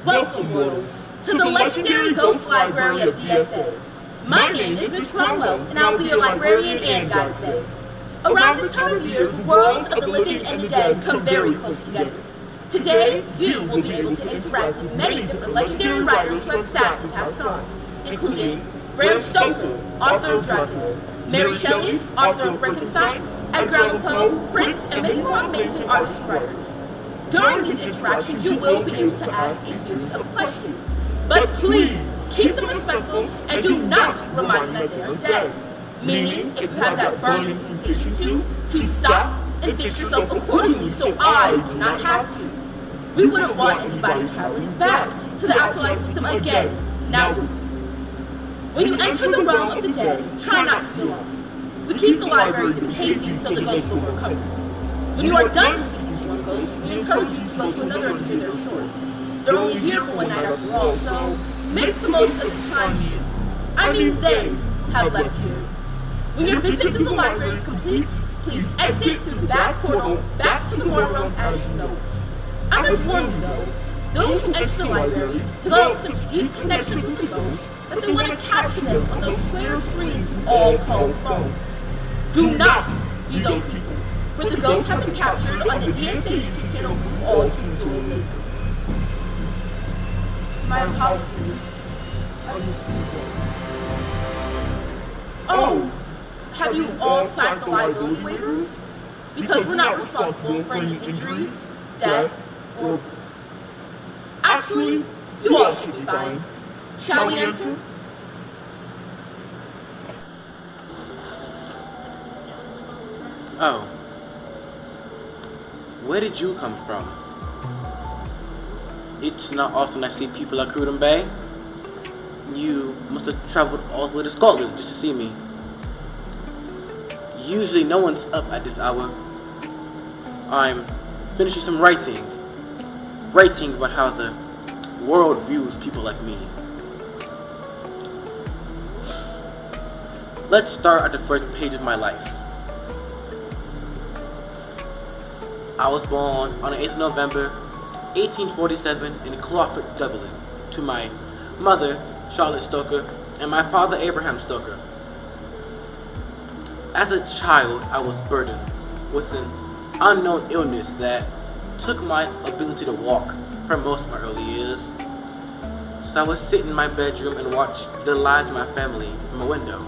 Welcome, mortals, to the legendary Ghost Library of DSA. My name is Miss Cromwell, and I'll be your librarian and guide today. Around this time of year, the worlds of the living and the dead come very close together. Today, you will be able to interact with many different legendary writers who have sadly passed on, including Bram Stoker, author of Dracula, Mary Shelley, author of Frankenstein, Edgar Allan Poe, Prince, and many more amazing artists and writers. During these interactions, you will be able to ask a series of questions, but please keep them respectful and do not remind them that they are dead. Meaning, if you have that burning sensation to stop and fix yourself accordingly so I do not have to. We wouldn't want anybody traveling back to the afterlife with them again. Now, when you enter the realm of the dead, try not to be alone. We keep the library to be hazy so the ghosts will feel comfortable. When you are done speaking to one ghost, we encourage you to go to another and hear their stories. They're only here for one night after all, so make the most of the time they have left here. When your visit to the library is complete, please exit through the back portal back to the mortal realm as you know it. I must warn you though, those who enter the library develop such deep connections with the ghosts that they want to capture them on those square screens all called phones. Do not be those people, for the ghosts have been captured on the DSA YouTube channel for you all to enjoy later. My apologies. Oh, have you all signed the liability waivers? Because we're not responsible for any injuries, death, or... Actually, you all should be fine. Shall we enter? Oh. Where did you come from? It's not often I see people at Cruden Bay. You must have traveled all the way to Scotland just to see me. Usually no one's up at this hour. I'm finishing some writing about how the world views people like me. Let's start at the first page of my life. I was born on the 8th of November, 1847 in Clonfert, Dublin, to my mother, Charlotte Stoker, and my father, Abraham Stoker. As a child, I was burdened with an unknown illness that took my ability to walk for most of my early years. So I would sit in my bedroom and watch the lives of my family from a window.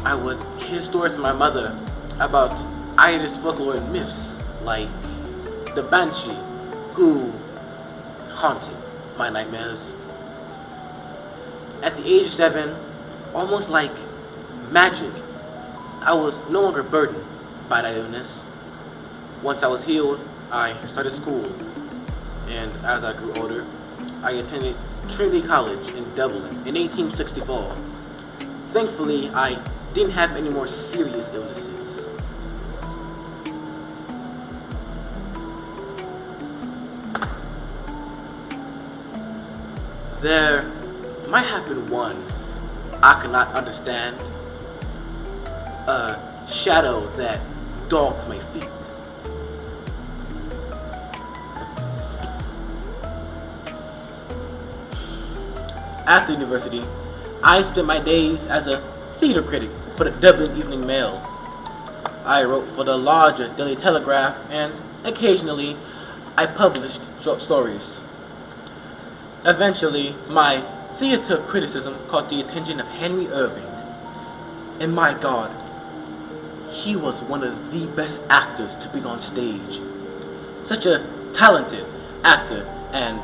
I would hear stories from my mother about Irish folklore and myths, like the Banshee, who haunted my nightmares. At the age of 7, almost like magic, I was no longer burdened by that illness. Once I was healed, I started school, and as I grew older, I attended Trinity College in Dublin in 1864. Thankfully, I didn't have any more serious illnesses. There might have been one I could not understand, a shadow that dogged my feet. After university, I spent my days as a theater critic for the Dublin Evening Mail. I wrote for the larger Daily Telegraph, and occasionally I published short stories. Eventually, my theater criticism caught the attention of Henry Irving. And my God, he was one of the best actors to be on stage. Such a talented actor and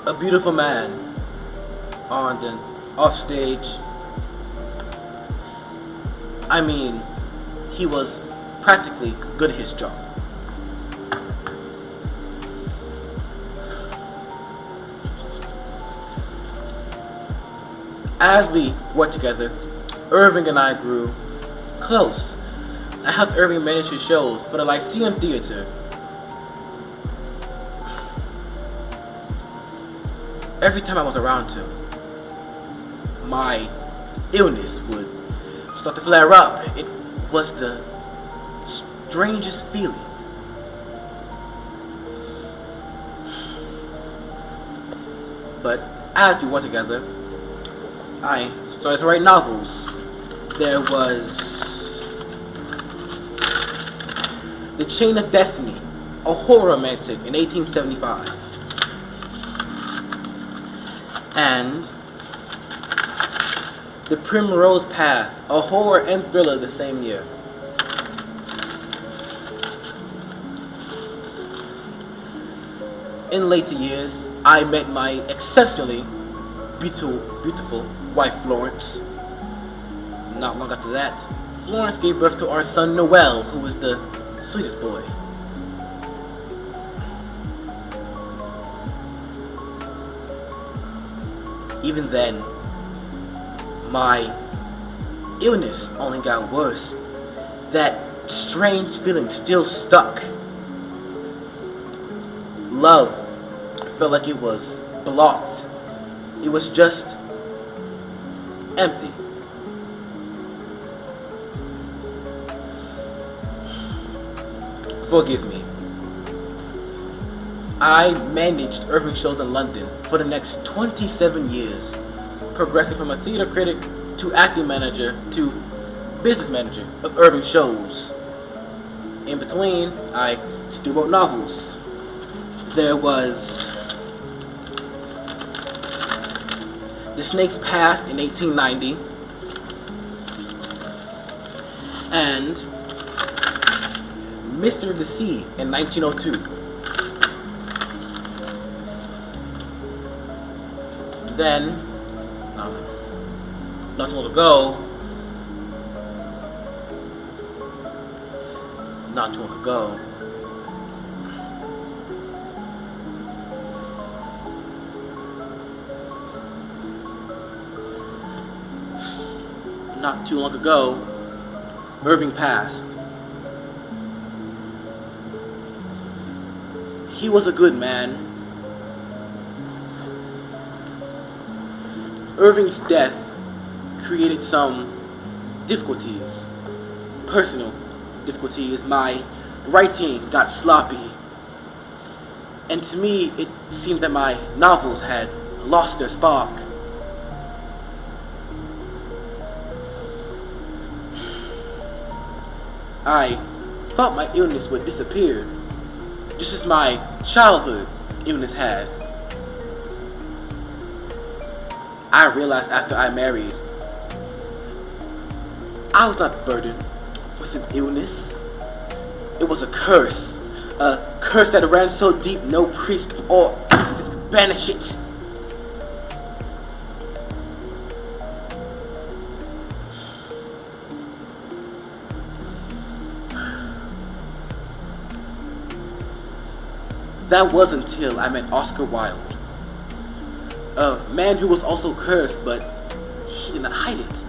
a beautiful man on and off stage. I mean, he was practically good at his job. As we worked together, Irving and I grew close. I helped Irving manage his shows for the Lyceum Theater. Every time I was around him, my illness would start to flare up. It was the strangest feeling. But as we were together, I started to write novels. There was The Chain of Destiny, a horror romantic in 1875. And The Primrose Path, a horror and thriller the same year. In later years, I met my exceptionally beautiful wife, Florence. Not long after that, Florence gave birth to our son, Noel, who was the sweetest boy. Even then, my illness only got worse. That strange feeling still stuck. Love felt like it was blocked. It was just empty. Forgive me. I managed Irving shows in London for the next 27 years, progressing from a theater critic to acting manager to business manager of Irving shows. In between, I still wrote novels. There was The Snake's Past in 1890 and Mystery of the Sea in 1902. Then, not too long ago, not too long ago, Irving passed. He was a good man. Irving's death created some difficulties, personal difficulties. My writing got sloppy, and to me it seemed that my novels had lost their spark. I thought my illness would disappear, just as my childhood illness had. I realized after I married, I was not burdened with an illness. It was a curse that ran so deep no priest or priestess could banish it. That was until I met Oscar Wilde, a man who was also cursed, but he did not hide it.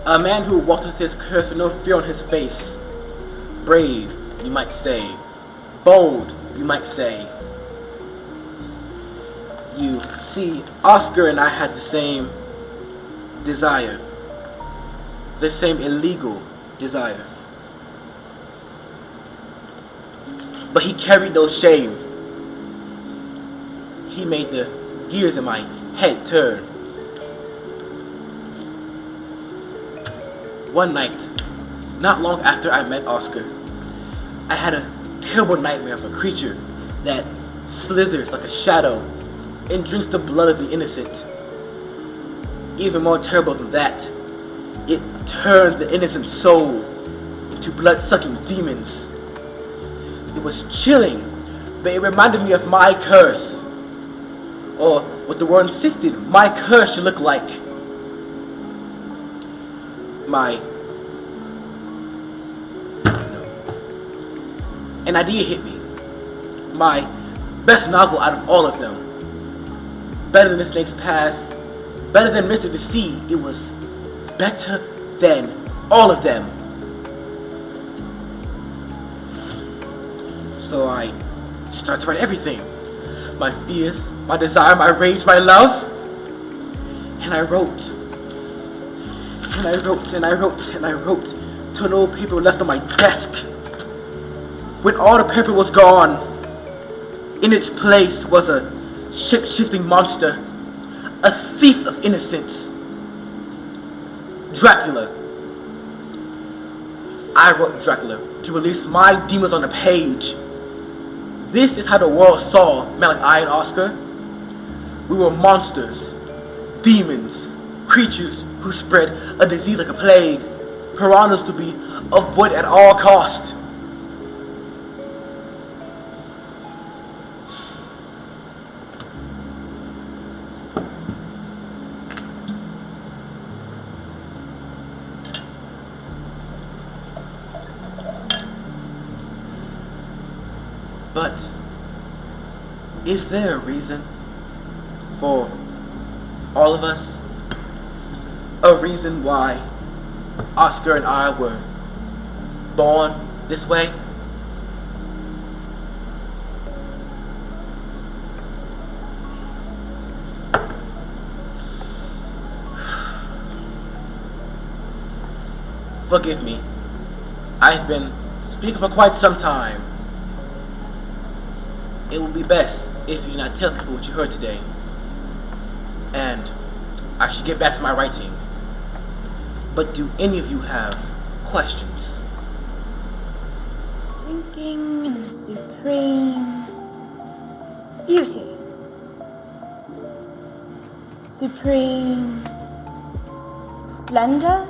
A man who walked with his curse with no fear on his face. Brave, you might say. Bold, you might say. You see, Oscar and I had the same desire, the same illegal desire. But he carried no shame. He made the gears in my head turn. One night, not long after I met Oscar, I had a terrible nightmare of a creature that slithers like a shadow and drinks the blood of the innocent. Even more terrible than that, it turned the innocent soul into blood-sucking demons. It was chilling, but it reminded me of my curse. Or what the world insisted my curse should look like. An idea hit me. My best novel out of all of them. Better than The Snake's Past, better than Mystery of the Sea. It was better than all of them. So I started to write everything. My fears, my desire, my rage, my love. And I wrote. And I wrote and I wrote and I wrote till no paper left on my desk. When all the paper was gone, in its place was a shape-shifting monster, a thief of innocence. Dracula. I wrote Dracula to release my demons on the page. This is how the world saw men like I and Oscar. We were monsters, demons, creatures who spread a disease like a plague, piranhas to be avoided at all costs. But is there a reason for all of us? A reason why Oscar and I were born this way? Forgive me. I've been speaking for quite some time. It would be best if you do not tell people what you heard today. And I should get back to my writing. But do any of you have questions? Drinking in the supreme beauty. Supreme splendor.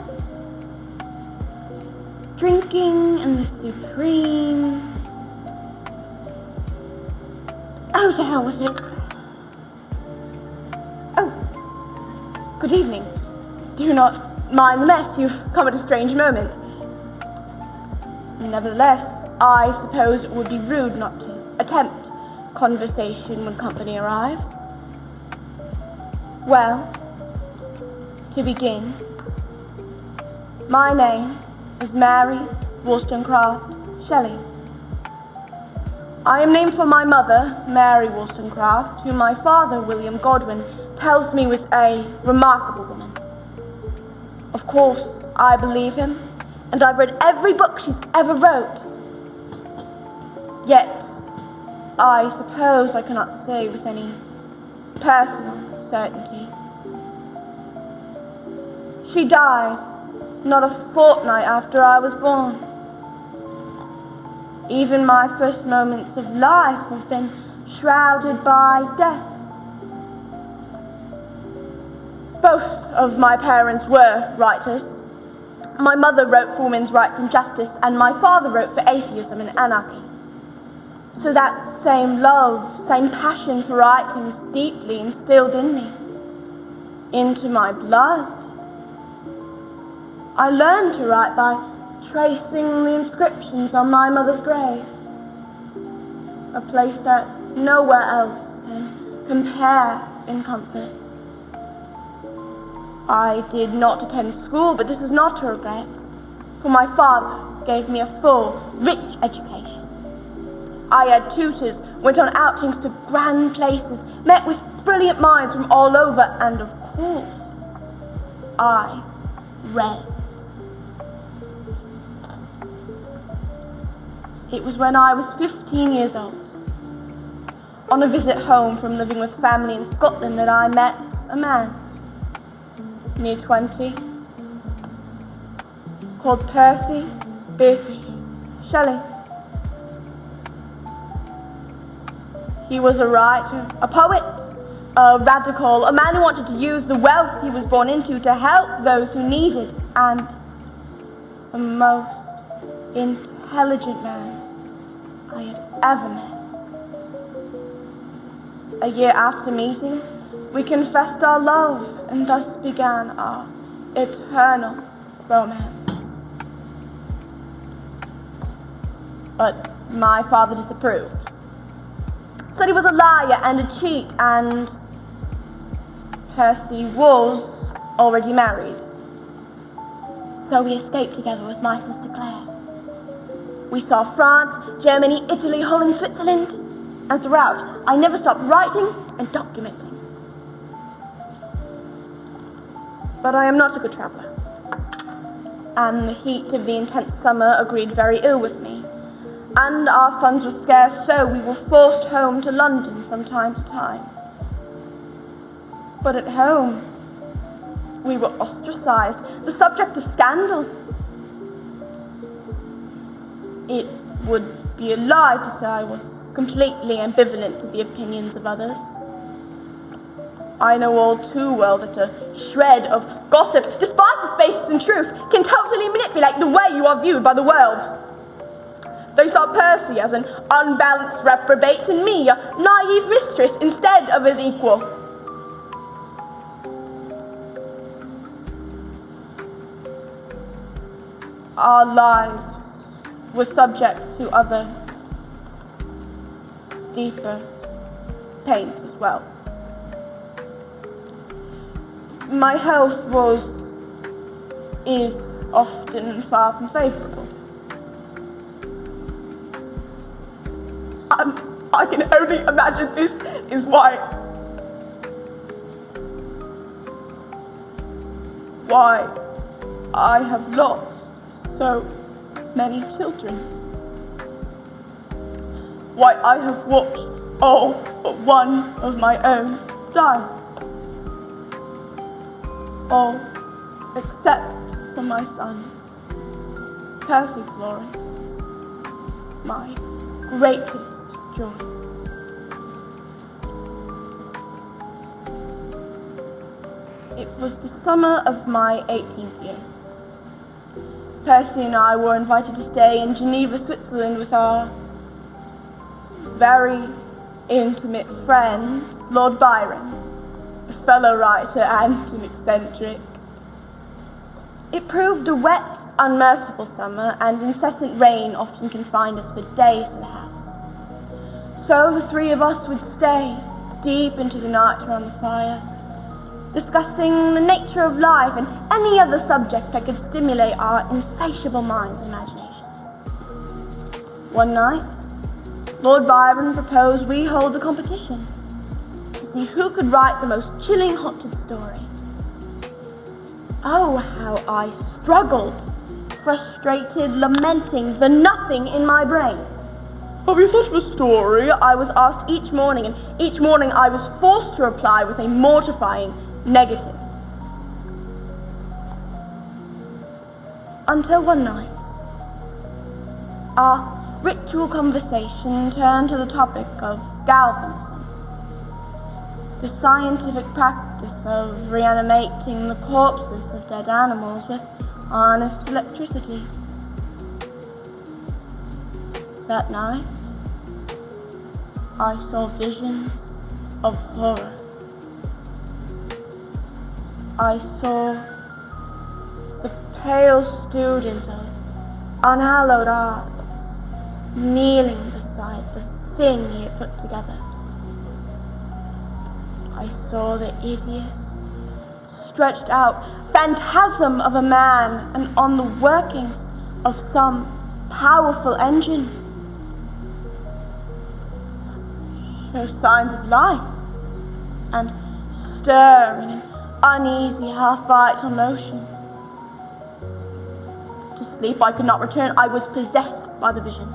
Drinking in the supreme... Oh, to hell with it. Oh, good evening. Do not mind the mess, you've come at a strange moment. Nevertheless, I suppose it would be rude not to attempt conversation when company arrives. Well, to begin, my name is Mary Wollstonecraft Shelley. I am named for my mother, Mary Wollstonecraft, whom my father, William Godwin, tells me was a remarkable woman. Of course, I believe him, and I've read every book she's ever wrote. Yet, I suppose I cannot say with any personal certainty. She died not a fortnight after I was born. Even my first moments of life have been shrouded by death. Both of my parents were writers. My mother wrote for women's rights and justice, and my father wrote for atheism and anarchy. So that same love, same passion for writing is deeply instilled in me, into my blood. I learned to write by tracing the inscriptions on my mother's grave, a place that nowhere else can compare in comfort. I did not attend school, but this is not a regret, for my father gave me a full, rich education. I had tutors, went on outings to grand places, met with brilliant minds from all over, and of course, I read. It was when I was 15 years old, on a visit home from living with family in Scotland, that I met a man, near 20, called Percy Bysshe Shelley. He was a writer, a poet, a radical, a man who wanted to use the wealth he was born into to help those who needed, and the most intelligent man I had ever met. A year after meeting, we confessed our love, and thus began our eternal romance. But my father disapproved. Said he was a liar and a cheat, and Percy was already married. So we escaped together with my sister Claire. We saw France, Germany, Italy, Holland, Switzerland, and throughout, I never stopped writing and documenting. But I am not a good traveler. and the heat of the intense summer agreed very ill with me, and our funds were scarce, so we were forced home to London from time to time. But at home, we were ostracized, the subject of scandal. It would be a lie to say I was completely ambivalent to the opinions of others. I know all too well that a shred of gossip, despite its basis in truth, can totally manipulate the way you are viewed by the world. They saw Percy as an unbalanced reprobate and me, a naive mistress, instead of his equal. Our lives were subject to other, deeper pains as well. My health is often far from favourable. I can only imagine this is why I have lost so many children. Why I have watched all but one of my own die. All except for my son, Percy Florence, my greatest joy. It was the summer of my 18th year. Percy and I were invited to stay in Geneva, Switzerland with our very intimate friend, Lord Byron, a fellow writer and an eccentric. It proved a wet, unmerciful summer, and incessant rain often confined us for days to the house. So the three of us would stay deep into the night around the fire, discussing the nature of life and any other subject that could stimulate our insatiable minds and imaginations. One night, Lord Byron proposed we hold a competition to see who could write the most chilling haunted story. Oh, how I struggled, frustrated, lamenting the nothing in my brain. Have you thought of a story? I was asked each morning, and each morning I was forced to reply with a mortifying negative. Until one night, our ritual conversation turned to the topic of galvanism, the scientific practice of reanimating the corpses of dead animals with honest electricity. That night, I saw visions of horror. I saw the pale student of unhallowed arts kneeling beside the thing he had put together. I saw the hideous, stretched out phantasm of a man and on the workings of some powerful engine show signs of life and stir in an uneasy, half-vital motion. To sleep I could not return. I was possessed by the vision.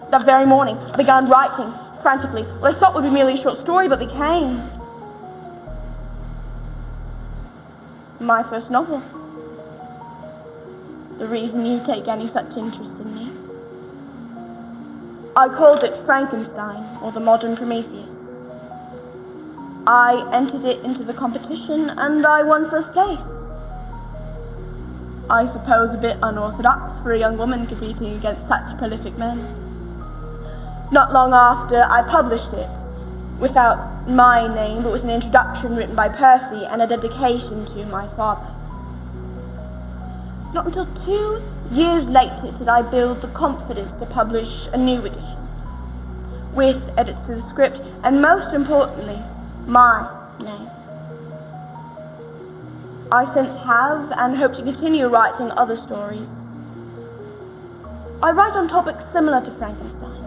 That very morning I began writing frantically what I thought would be merely a short story, but became my first novel. The reason you take any such interest in me. I called it Frankenstein, or the Modern Prometheus. I entered it into the competition and I won first place. I suppose a bit unorthodox for a young woman competing against such prolific men. Not long after, I published it, without my name, but with an introduction written by Percy and a dedication to my father. Not until 2 years later did I build the confidence to publish a new edition, with edits to the script, and most importantly, my name. I since have, and hope to continue writing other stories. I write on topics similar to Frankenstein,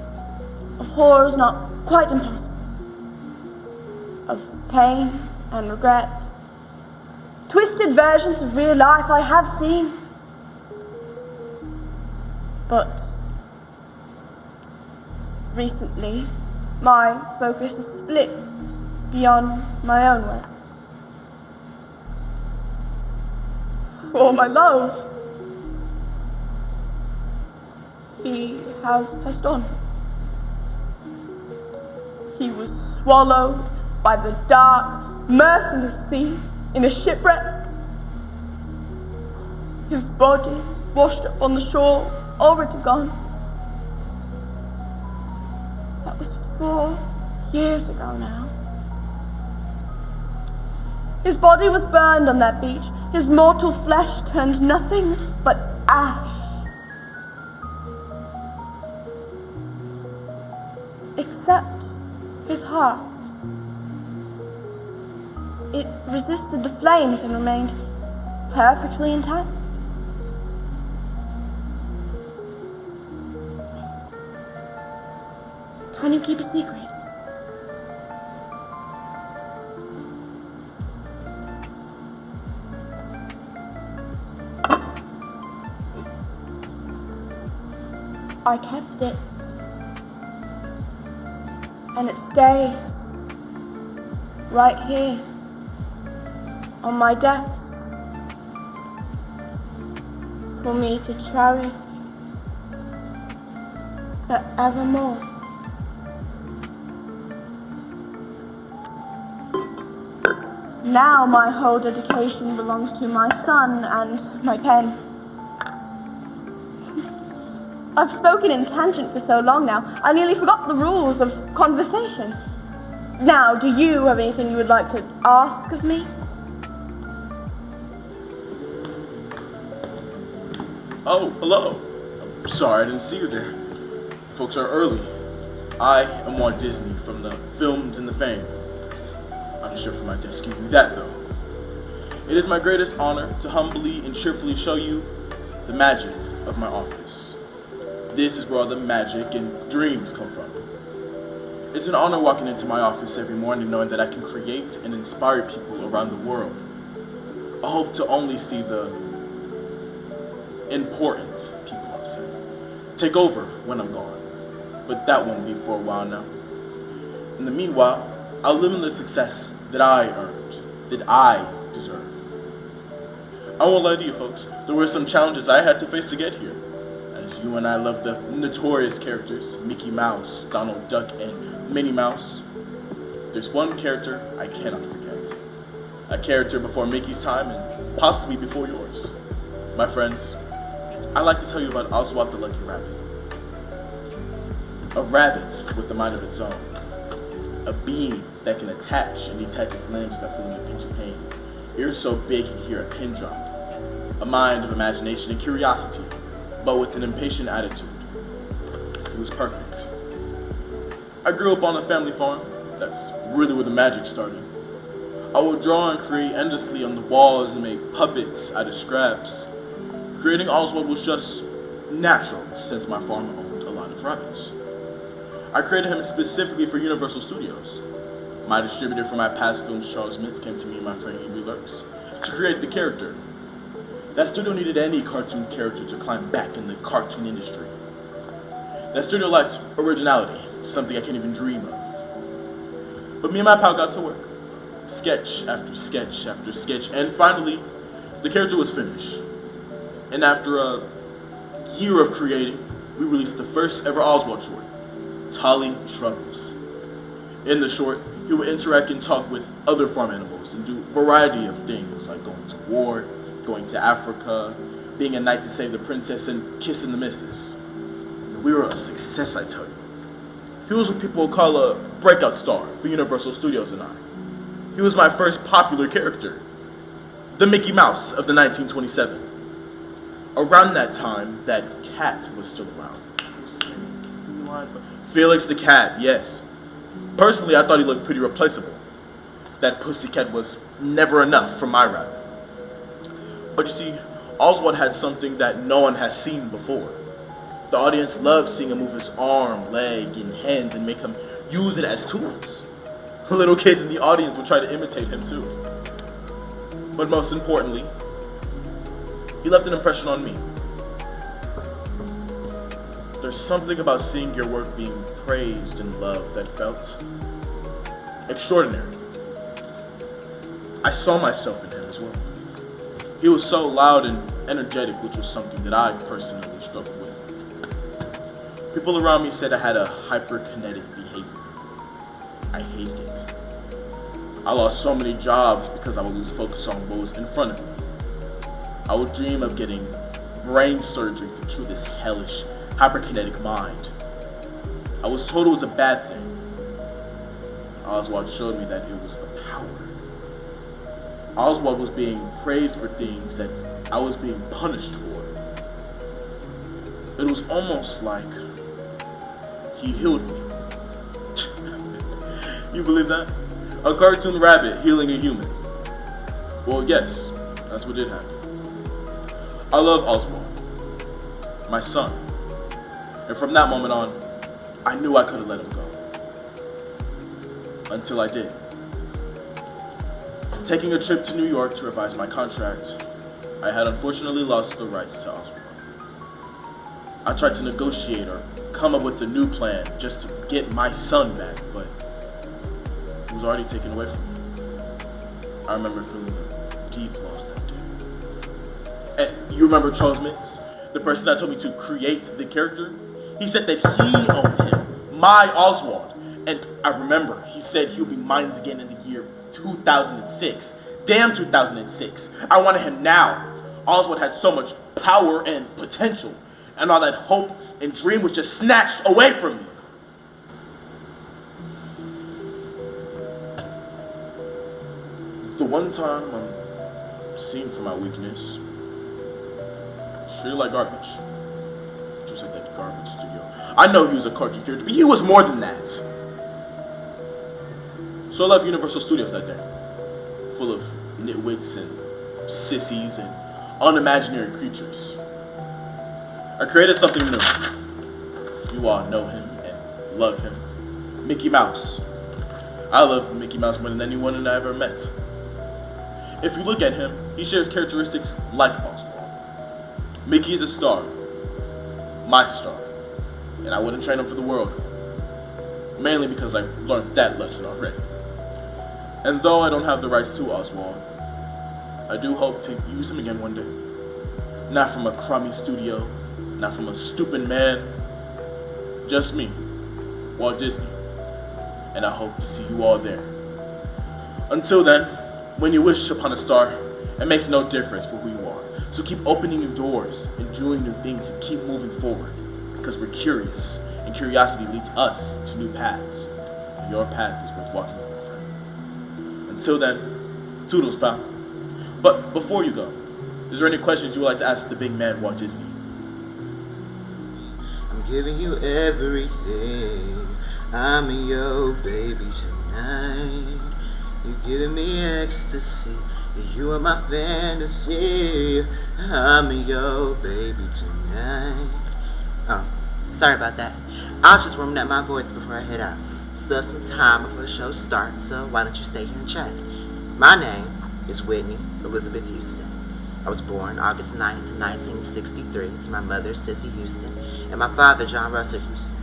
of horrors not quite impossible, of pain and regret, twisted versions of real life I have seen, But recently, my focus is split beyond my own works. For my love, he has passed on. He was swallowed by the dark, merciless sea in a shipwreck. His body washed up on the shore, already gone. That was 4 years ago now. His body was burned on that beach. His mortal flesh turned nothing but ash. Except his heart. It resisted the flames and remained perfectly intact. Can you keep a secret? I kept it, and it stays right here on my desk for me to cherish forevermore. Now my whole dedication belongs to my son and my pen. I've spoken in tangent for so long now, I nearly forgot the rules of conversation. Now, do you have anything you would like to ask of me? Oh, hello. I'm sorry I didn't see you there. Folks are early. I am Walt Disney from the Films and the Fame. I'm sure from my desk you knew that, though. It is my greatest honor to humbly and cheerfully show you the magic of my office. This is where all the magic and dreams come from. It's an honor walking into my office every morning knowing that I can create and inspire people around the world. I hope to only see the important people, I'll say, take over when I'm gone. But that won't be for a while now. In the meanwhile, I'll live in the success that I earned, that I deserve. I won't lie to you folks, there were some challenges I had to face to get here. As you and I love the notorious characters, Mickey Mouse, Donald Duck, and Minnie Mouse, there's one character I cannot forget. A character before Mickey's time and possibly before yours. My friends, I'd like to tell you about Oswald the Lucky Rabbit. A rabbit with the mind of its own. A being that can attach and detach its limbs without feeling a pinch of pain. Ears so big you can hear a pin drop. A mind of imagination and curiosity, but with an impatient attitude. He was perfect. I grew up on a family farm. That's really where the magic started. I would draw and create endlessly on the walls and make puppets out of scraps. Creating Oswald was just natural since my farm owned a lot of rabbits. I created him specifically for Universal Studios. My distributor for my past films, Charles Mintz, came to me and my friend Angry Lurks to create the character. That studio needed any cartoon character to climb back in the cartoon industry. That studio liked originality, something I can't even dream of. But me and my pal got to work. Sketch after sketch after sketch, and finally, the character was finished. And after a year of creating, we released the first ever Oswald short, Tolly Troubles. In the short, he would interact and talk with other farm animals and do a variety of things like going to war, going to Africa, being a knight to save the princess, and kissing the missus. We were a success, I tell you. He was what people would call a breakout star for Universal Studios and I. He was my first popular character, the Mickey Mouse of the 1927. Around that time, that cat was still around. Felix the cat, yes. Personally, I thought he looked pretty replaceable. That pussycat was never enough for my rabbit. But you see, Oswald had something that no one has seen before. The audience loved seeing him move his arm, leg, and hands and make him use it as tools. Little kids in the audience would try to imitate him too. But most importantly, he left an impression on me. There's something about seeing your work being praised and loved that felt extraordinary. I saw myself in him as well. He was so loud and energetic, which was something that I personally struggled with. People around me said I had a hyperkinetic behavior. I hated it. I lost so many jobs because I would lose focus on what was in front of me. I would dream of getting brain surgery to kill this hellish, hyperkinetic mind. I was told it was a bad thing. Oswald showed me that it was a power. Oswald was being praised for things that I was being punished for. It was almost like he healed me. You believe that? A cartoon rabbit healing a human. Well, yes, that's what did happen. I love Oswald, my son. And from that moment on, I knew I couldn't let him go. Until I did. Taking a trip to New York to revise my contract, I had unfortunately lost the rights to Oswald. I tried to negotiate or come up with a new plan just to get my son back, but it was already taken away from me. I remember feeling a deep loss that day. And you remember Charles Mintz, the person that told me to create the character? He said that he owned him, my Oswald. And I remember he said he'll be mine again in the year 2006. Damn 2006. I wanted him now. Oswald had so much power and potential, and all that hope and dream was just snatched away from me. The one time I'm seen for my weakness, straight like garbage. Just like that garbage studio. I know he was a cartoon character, but he was more than that. So I left Universal Studios that day, full of nitwits and sissies and unimaginary creatures. I created something new. You all know him and love him. Mickey Mouse. I love Mickey Mouse more than anyone I ever met. If you look at him, he shares characteristics like Oswald. Mickey is a star. My star. And I wouldn't trade him for the world. Mainly because I learned that lesson already. And though I don't have the rights to Oswald, I do hope to use him again one day. Not from a crummy studio, not from a stupid man, just me, Walt Disney. And I hope to see you all there. Until then, when you wish upon a star, it makes no difference for who you are. So keep opening new doors and doing new things and keep moving forward. Because we're curious, and curiosity leads us to new paths. And your path is worth walking on, my friend. Until then, toodles, pal. But before you go, is there any questions you would like to ask the big man, Walt Disney? I'm giving you everything. I'm your baby tonight. You're giving me ecstasy. You are my fantasy. I'm your baby tonight. Oh, sorry about that. I was just warming up my voice before I head out. Still have some time before the show starts, so why don't you stay here and chat? My name is Whitney Elizabeth Houston. I was born August 9th, 1963 to my mother, Sissy Houston, and my father, John Russell Houston.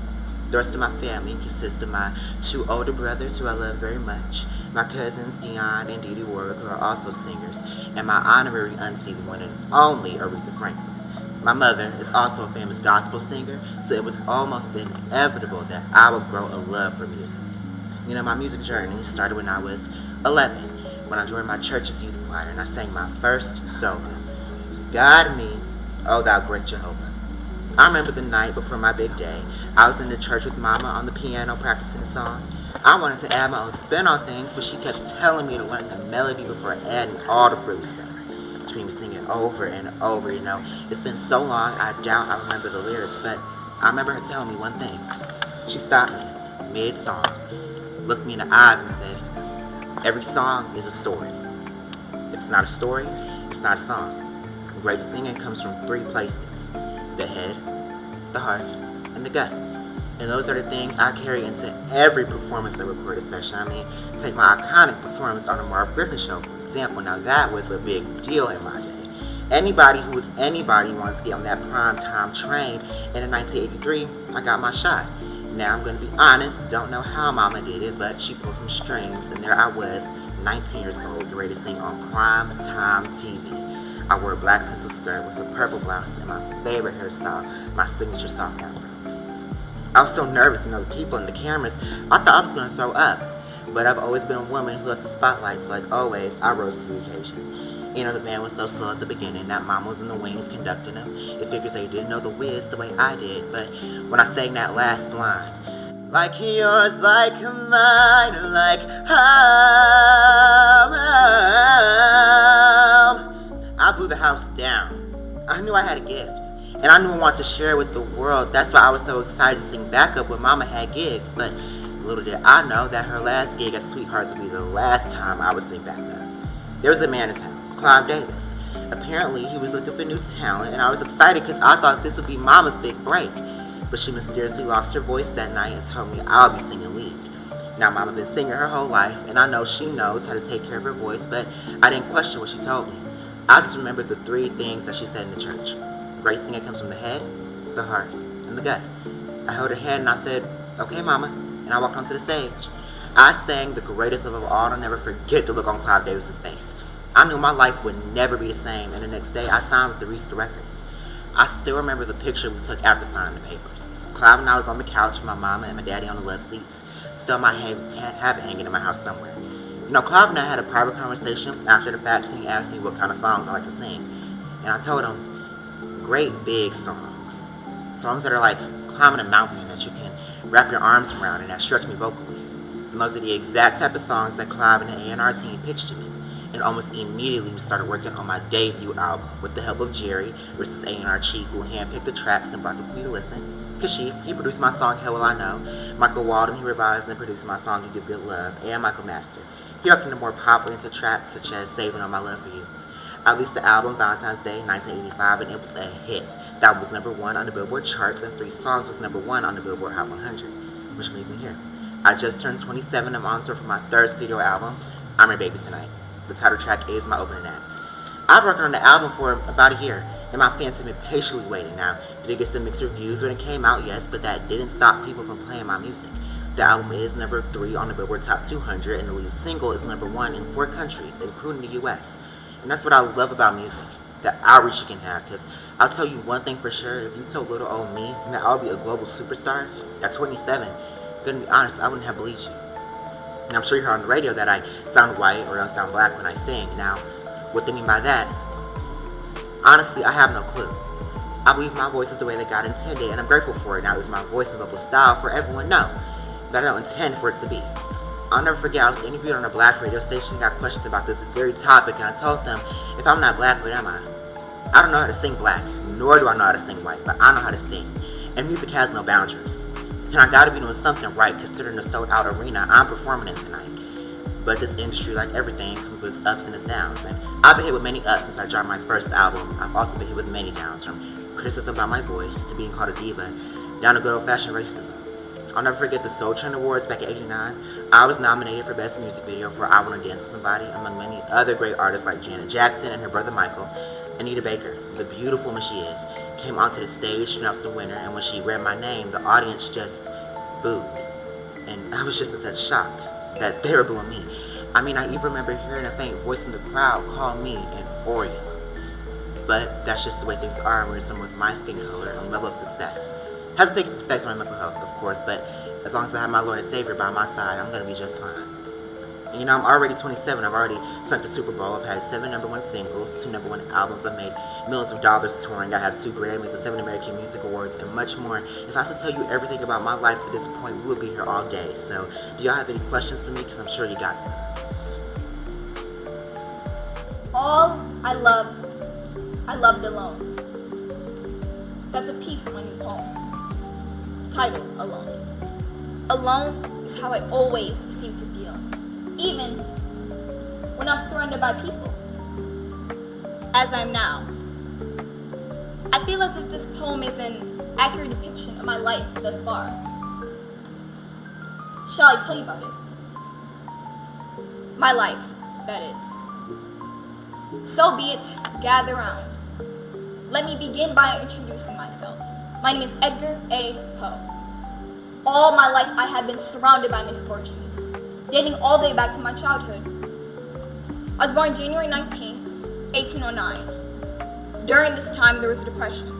The rest of my family consists of my two older brothers, who I love very much, my cousins, Dion and Dee Dee Warwick, who are also singers, and my honorary auntie, the one and only Aretha Franklin. My mother is also a famous gospel singer, so it was almost inevitable that I would grow a love for music. You know, my music journey started when I was 11, when I joined my church's youth choir and I sang my first solo, God Me, O Thou Great Jehovah. I remember the night before my big day, I was in the church with Mama on the piano practicing the song. I wanted to add my own spin on things, but she kept telling me to learn the melody before adding all the frilly stuff. She made me sing it over and over, you know. It's been so long, I doubt I remember the lyrics, but I remember her telling me one thing. She stopped me, mid-song, looked me in the eyes and said, every song is a story. If it's not a story, it's not a song. Great singing comes from three places: the head, the heart, and the gut. And those are the things I carry into every performance and recorded session. I mean, take my iconic performance on the Marv Griffin show, for example. Now that was a big deal in my day. anybody who was anybody wanted to get on that prime time train, and in 1983, I got my shot. Now I'm gonna be honest, don't know how mama did it, but she pulled some strings, and there I was, 19 years old, ready to sing on prime time TV. I wore a black pencil skirt with a purple blouse and my favorite hairstyle, my signature soft afro. I was so nervous, the people and the cameras, I thought I was gonna throw up. But I've always been a woman who loves the spotlight, so like always, I rose to the occasion. The band was so slow at the beginning that mom was in the wings conducting them. It figures they didn't know the whiz the way I did, but when I sang that last line, like yours, like mine, like I blew the house down. I knew I had a gift, and I knew I wanted to share it with the world. That's why I was so excited to sing backup when mama had gigs, but little did I know that her last gig at Sweethearts would be the last time I would sing backup. There was a man in town, Clive Davis. Apparently, he was looking for new talent, and I was excited because I thought this would be mama's big break. But she mysteriously lost her voice that night and told me I'll be singing lead. Now, mama been singing her whole life, and I know she knows how to take care of her voice, but I didn't question what she told me. I just remembered the 3 things that she said in the church. Great singing comes from the head, the heart, and the gut. I held her hand and I said, okay, mama, and I walked onto the stage. I sang the greatest of them all, and I'll never forget the look on Clive Davis's face. I knew my life would never be the same, and the next day I signed with the Reese Records. I still remember the picture we took after signing the papers. Clive and I was on the couch with my mama and my daddy on the left seats. Still might have it hanging in my house somewhere. Clive and I had a private conversation after the fact, and he asked me what kind of songs I like to sing. And I told him, great big songs. Songs that are like climbing a mountain that you can wrap your arms around and that stretch me vocally. And those are the exact type of songs that Clive and the A&R team pitched to me. And almost immediately we started working on my debut album with the help of Jerry versus A&R Chief, who handpicked the tracks and brought them to me to listen. Kashif, he produced my song How Will I Know. Michael Walden, he revised and produced my song You Give Good Love. And Michael Master, he worked on the more pop-oriented tracks such as Saving All My Love For You. I released the album Valentine's Day 1985, and it was a hit. That was #1 on the Billboard charts, and 3 songs was #1 on the Billboard Hot 100, which leaves me here. I just turned 27. I'm on tour for my 3rd studio album, I'm Your Baby Tonight. The title track is my opening act. I've been working on the album for about a year, and my fans have been patiently waiting. Now, did it get some mixed reviews when it came out? Yes, but that didn't stop people from playing my music. The album is #3 on the Billboard Top 200, and the lead single is #1 in 4 countries, including the US. And that's what I love about music, the outreach you can have, because I'll tell you one thing for sure, if you told little old me that I'll be a global superstar at 27, gonna be honest, I wouldn't have believed you. And I'm sure you heard on the radio that I sound white or I sound black when I sing. Now, what they mean by that, honestly, I have no clue. I believe my voice is the way that God intended, and I'm grateful for it. Now, is my voice and vocal style for everyone? No, but I don't intend for it to be. I'll never forget, I was interviewed on a black radio station and got questioned about this very topic, and I told them, if I'm not black, what am I? I don't know how to sing black, nor do I know how to sing white, but I know how to sing. And music has no boundaries. And I gotta be doing something right, considering the sold out arena I'm performing in tonight. But this industry, like everything, comes with its ups and its downs. And I've been hit with many ups since I dropped my first album. I've also been hit with many downs, from criticism about my voice to being called a diva, down to good old-fashioned racism. I'll never forget the Soul Train Awards back in '89. I was nominated for Best Music Video for I Wanna Dance With Somebody, among many other great artists like Janet Jackson and her brother Michael. Anita Baker, the beautiful woman she is, came onto the stage to announce the winner, and when she read my name, the audience just booed. And I was just in such shock that they were booing me. I mean, I even remember hearing a faint voice in the crowd call me an Oreo. But that's just the way things are when someone with my skin color and level of success. Hasn't taken effects on my mental health, of course, but as long as I have my Lord and Savior by my side, I'm gonna be just fine. And I'm already 27. I've already sunk the Super Bowl. I've had 7 #1 singles, 2 #1 albums. I've made millions of dollars touring. I have 2 Grammys and 7 American Music Awards and much more. If I was to tell you everything about my life to this point, we would be here all day. So, do y'all have any questions for me? Because I'm sure you got some. All I loved alone. That's a piece of my new poem. Title, Alone. Alone is how I always seem to feel, even when I'm surrounded by people, as I'm now. I feel as if this poem is an accurate depiction of my life thus far. Shall I tell you about it? My life, that is. So be it, gather round. me begin by introducing myself. My name is Edgar A. Poe. All my life I have been surrounded by misfortunes, dating all the way back to my childhood. I was born January 19th, 1809. During this time, there was a depression.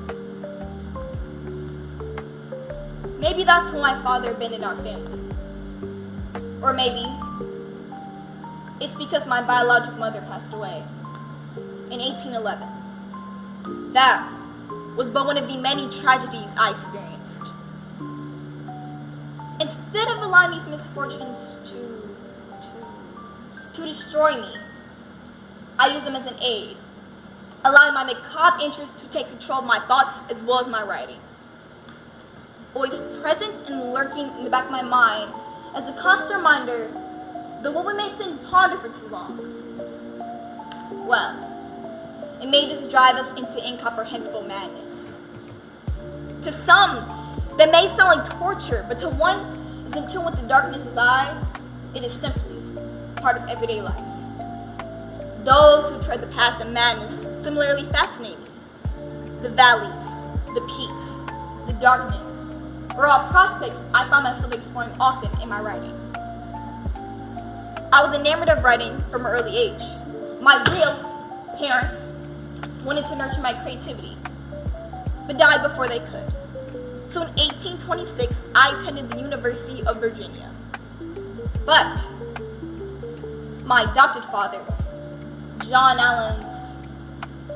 Maybe that's when my father abandoned our family. Or maybe it's because my biological mother passed away in 1811. That was but one of the many tragedies I experienced. Instead of allowing these misfortunes to destroy me, I use them as an aid, allowing my macabre interest to take control of my thoughts as well as my writing. Always present and lurking in the back of my mind as a constant reminder that what we may sit and ponder for too long, well, it may just drive us into incomprehensible madness. To some, that may sound like torture, but to one who is in tune with the darkness's eye, it is simply part of everyday life. Those who tread the path of madness similarly fascinate me. The valleys, the peaks, the darkness are all prospects I find myself exploring often in my writing. I was enamored of writing from an early age. My real parents wanted to nurture my creativity, but died before they could. So in 1826, I attended the University of Virginia. But my adopted father, John Allen's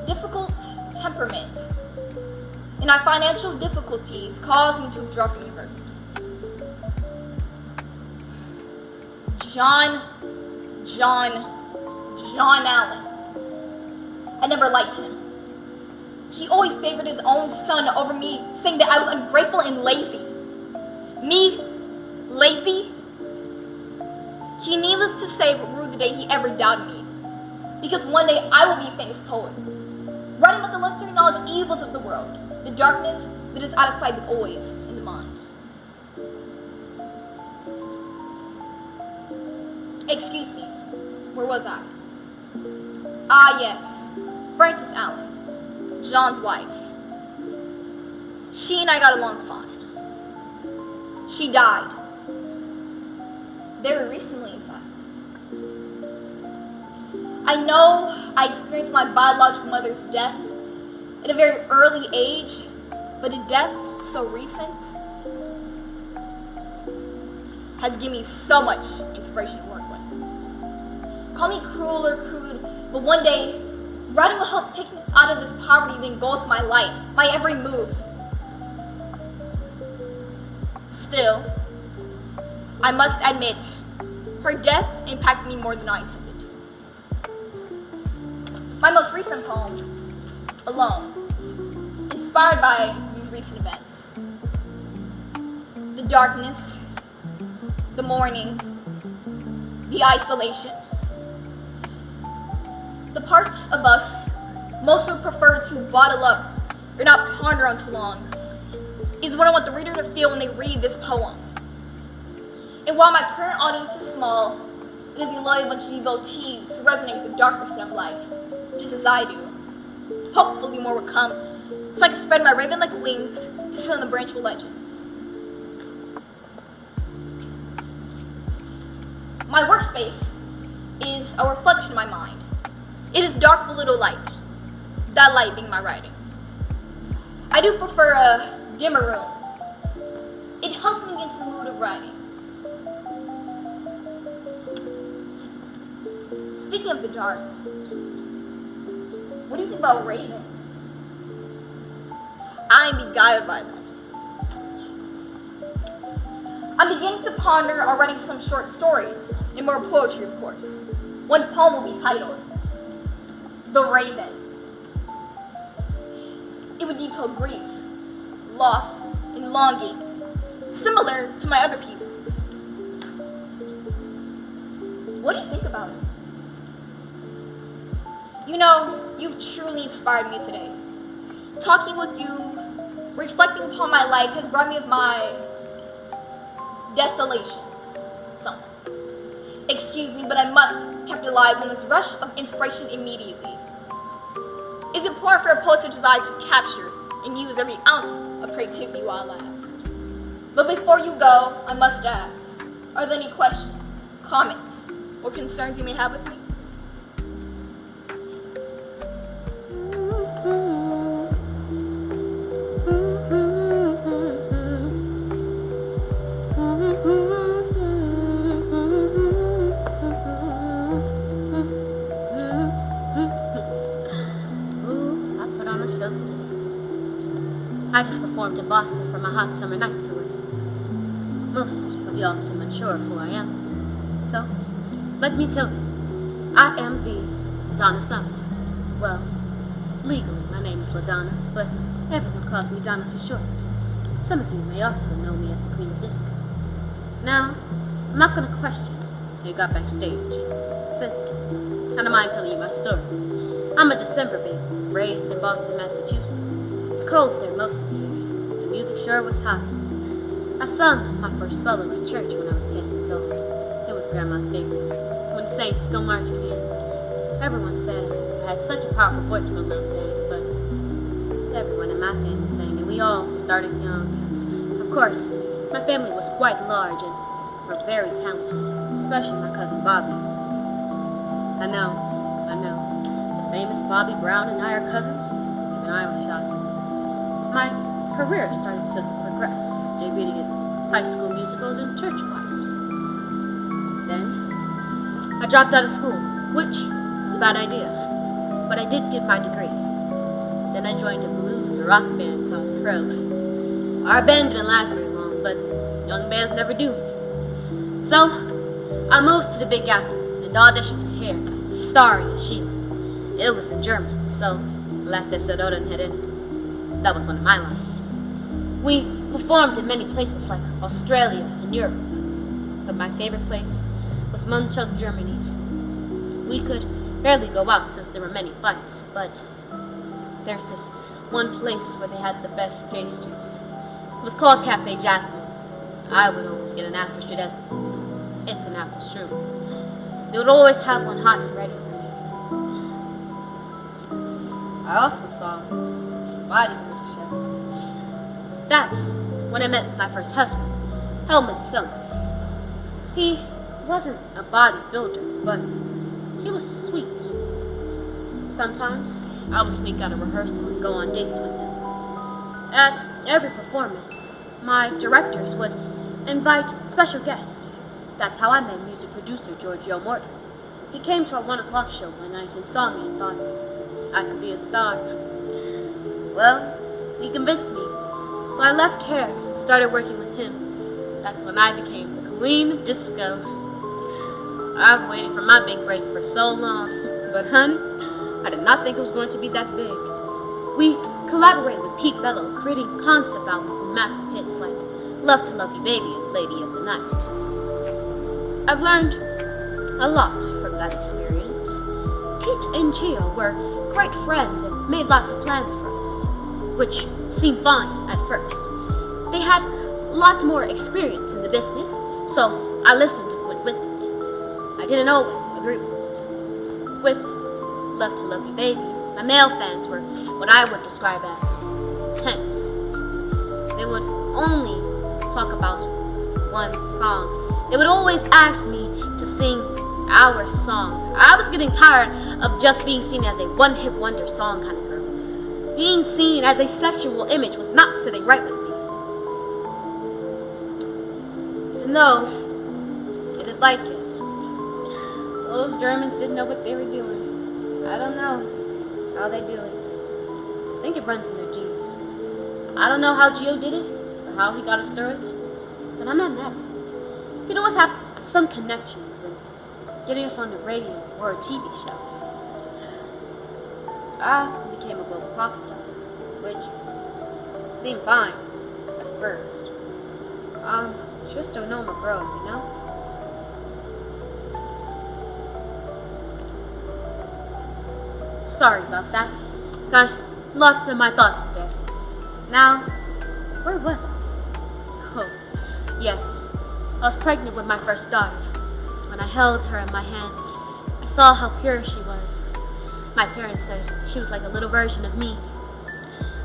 difficult temperament and our financial difficulties caused me to withdraw from university. John Allen. I never liked him. He always favored his own son over me, saying that I was ungrateful and lazy. Me? Lazy? He, needless to say, ruled the day he ever doubted me. Because one day I will be a famous poet, writing about the lesser knowledge evils of the world, the darkness that is out of sight but always in the mind. Excuse me, where was I? Ah yes, Frances Allen, John's wife. She and I got along fine. She died. Very recently, in fact. I know I experienced my biological mother's death at a very early age, but a death so recent has given me so much inspiration to work with. Call me cruel or crude, but one day, writing will help take me out of this poverty that engulfs my life, my every move. Still, I must admit, her death impacted me more than I intended to. My most recent poem, Alone, inspired by these recent events. The darkness, the mourning, the isolation. The parts of us most would prefer to bottle up or not ponder on too long is what I want the reader to feel when they read this poem. And while my current audience is small, it is a loyal bunch of devotees who resonate with the darker side of life, just as I do. Hopefully more will come, so I can spread my raven-like wings to sit on the branch of legends. My workspace is a reflection of my mind. It is dark with little light, that light being my writing. I do prefer a dimmer room. It helps me get into the mood of writing. Speaking of the dark, what do you think about ravens? I am beguiled by them. I'm beginning to ponder on writing some short stories, and more poetry, of course. One poem will be titled, The Raven. It would detail grief, loss, and longing, similar to my other pieces. What do you think about it? You know, you've truly inspired me today. Talking with you, reflecting upon my life has brought me of my desolation, somewhat. Excuse me, but I must capitalize on this rush of inspiration immediately. Is it poor for a poster designed to capture and use every ounce of creativity while it lasts. But before you go, I must ask, are there any questions, comments, or concerns you may have with me? I just performed in Boston for my hot summer night tour. Most of y'all seem unsure of who I am. So, let me tell you, I am the Donna Summer. Well, legally my name is LaDonna, but everyone calls me Donna for short. Some of you may also know me as the Queen of Disco. Now, I'm not gonna question how you got backstage, since I don't mind telling you my story. I'm a December baby, raised in Boston, Massachusetts. It's cold there most of the year. The music sure was hot. I sung my first solo at church when I was 10 years old. It was Grandma's favorite. When saints go marching in. Everyone said I had such a powerful voice for a little thing, but everyone in my family sang, and we all started young. Of course, my family was quite large and were very talented, especially my cousin Bobby. I know. The famous Bobby Brown and I are cousins. Even I was shocked. My career started to progress, debuting in high school musicals and church choirs. Then, I dropped out of school, which was a bad idea, but I did get my degree. Then I joined a blues rock band called Crow. Our band didn't last very long, but young bands never do. So, I moved to the Big Apple and auditioned for Hair, starring as Sheila. It was in German, so last I said Oden had in. That was one of my lines. We performed in many places like Australia and Europe, but my favorite place was Munchuk, Germany. We could barely go out since there were many fights, but there's this one place where they had the best pastries. It was called Cafe Jasmine. I would always get an apple strudel. It's an apple strudel. They would always have one hot and ready for me. I also saw bodybuilder show. That's when I met my first husband, Helmut Summer. He wasn't a bodybuilder, but he was sweet. Sometimes I would sneak out of rehearsal and go on dates with him. At every performance, my directors would invite special guests. That's how I met music producer Giorgio Morton. He came to our 1 o'clock show one night and saw me and thought I could be a star. Well, he convinced me, so I left Hair and started working with him. That's when I became the Queen of Disco. I've waited for my big break for so long, but honey, I did not think it was going to be that big. We collaborated with Pete Bello, creating concept albums and massive hits like Love to Love You Baby and Lady of the Night. I've learned a lot from that experience. Pete and Gio were great friends and made lots of plans for us, which seemed fine at first. They had lots more experience in the business, so I listened and went with it. I didn't always agree with it. With Love to Love You Baby, my male fans were what I would describe as tense. They would only talk about one song. They would always ask me to sing our song. I was getting tired of just being seen as a one-hit wonder song kind of girl. Being seen as a sexual image was not sitting right with me. Even though I didn't like it. Those Germans didn't know what they were doing. I don't know how they do it. I think it runs in their genes. I don't know how Gio did it, or how he got us through it, but I'm not mad at it. He'd always have some connections and getting us on the radio or a TV show. I became a global pop star, which seemed fine at first. Just don't know my bro, you know? Sorry about that. Got lots of my thoughts there. Now, where was I? Oh, yes. I was pregnant with my first daughter. When I held her in my hands, I saw how pure she was. My parents said she was like a little version of me.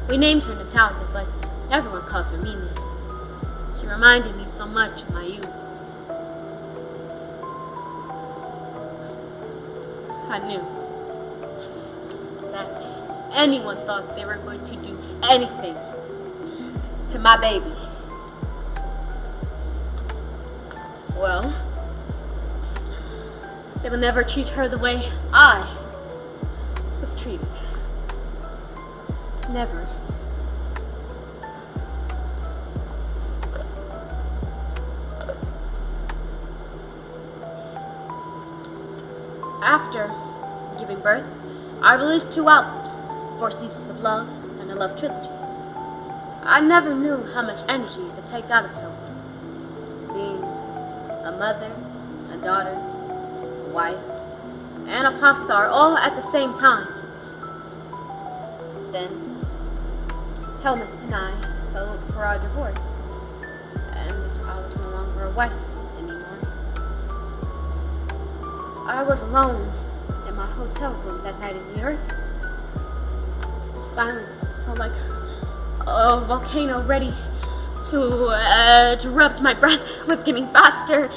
We named her Natalia, but everyone calls her Mimi. She reminded me so much of my youth. I knew that anyone thought they were going to do anything to my baby. Well, they will never treat her the way I was treated. Never. After giving birth, I released 2 albums, 4 Seasons of Love and a Love Trilogy. I never knew how much energy it could take out of someone. Being a mother, a daughter, a wife, and a pop star all at the same time. Then, Helmut and I settled for our divorce, and I was no longer a wife anymore. I was alone in my hotel room that night in New York. The silence felt like a volcano ready to erupt. My breath was getting faster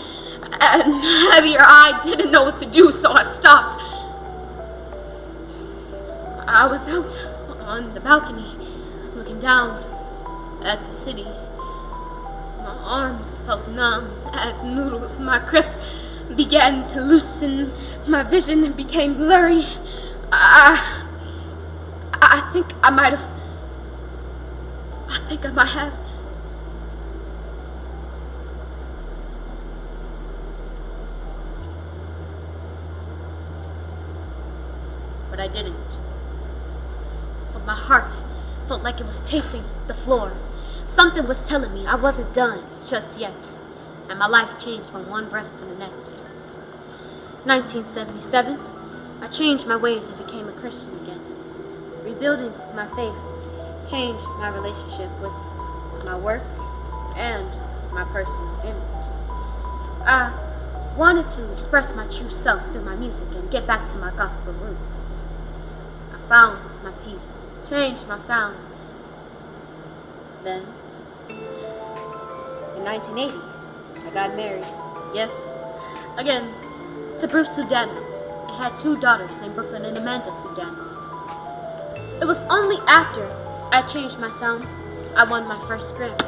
and heavier. I didn't know what to do, so I stopped. I was out on the balcony, looking down at the city. My arms felt numb as noodles. My grip began to loosen. My vision became blurry. I think I might have. But I didn't. But my heart felt like it was pacing the floor. Something was telling me I wasn't done just yet, and my life changed from one breath to the next. 1977, I changed my ways and became a Christian again. Rebuilding my faith changed my relationship with my work and my personal image. I wanted to express my true self through my music and get back to my gospel roots. I found my peace, changed my sound. Then, in 1980, I got married. Yes, again, to Bruce Sudano. I had 2 daughters named Brooklyn and Amanda Sudano. It was only after I changed my sound I won my first Grammy.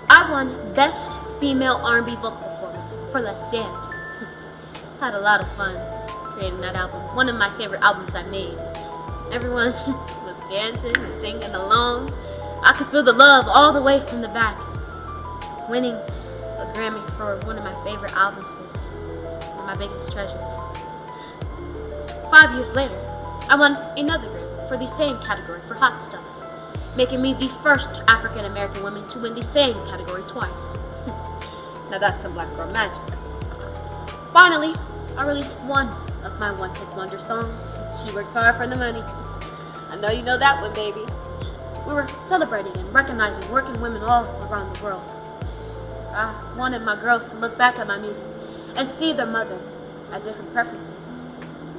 I won Best Female R&B Vocal Performance for Let's Dance. I had a lot of fun creating that album. One of my favorite albums I made. Everyone was dancing and singing along. I could feel the love all the way from the back. Winning a Grammy for one of my favorite albums is one of my biggest treasures. 5 years later, I won another Grammy for the same category for Hot Stuff, making me the first African American woman to win the same category twice. Now that's some black girl magic. Finally, I released one of my one-hit wonder songs. She works hard for the money. I know you know that one, baby. We were celebrating and recognizing working women all around the world. I wanted my girls to look back at my music and see their mother had different preferences,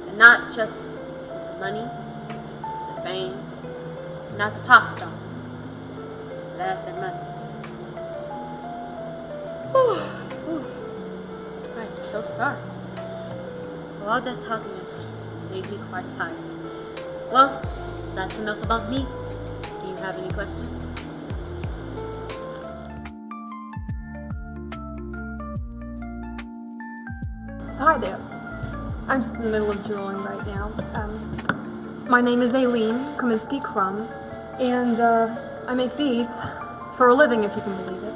and not just the money, the fame, and as a pop star, but as their mother. I'm so sorry. All that talking has made me quite tired. Well, that's enough about me. Do you have any questions? Hi there. I'm just in the middle of drawing right now. My name is Aileen Kaminsky-Crum, and I make these for a living, if you can believe it.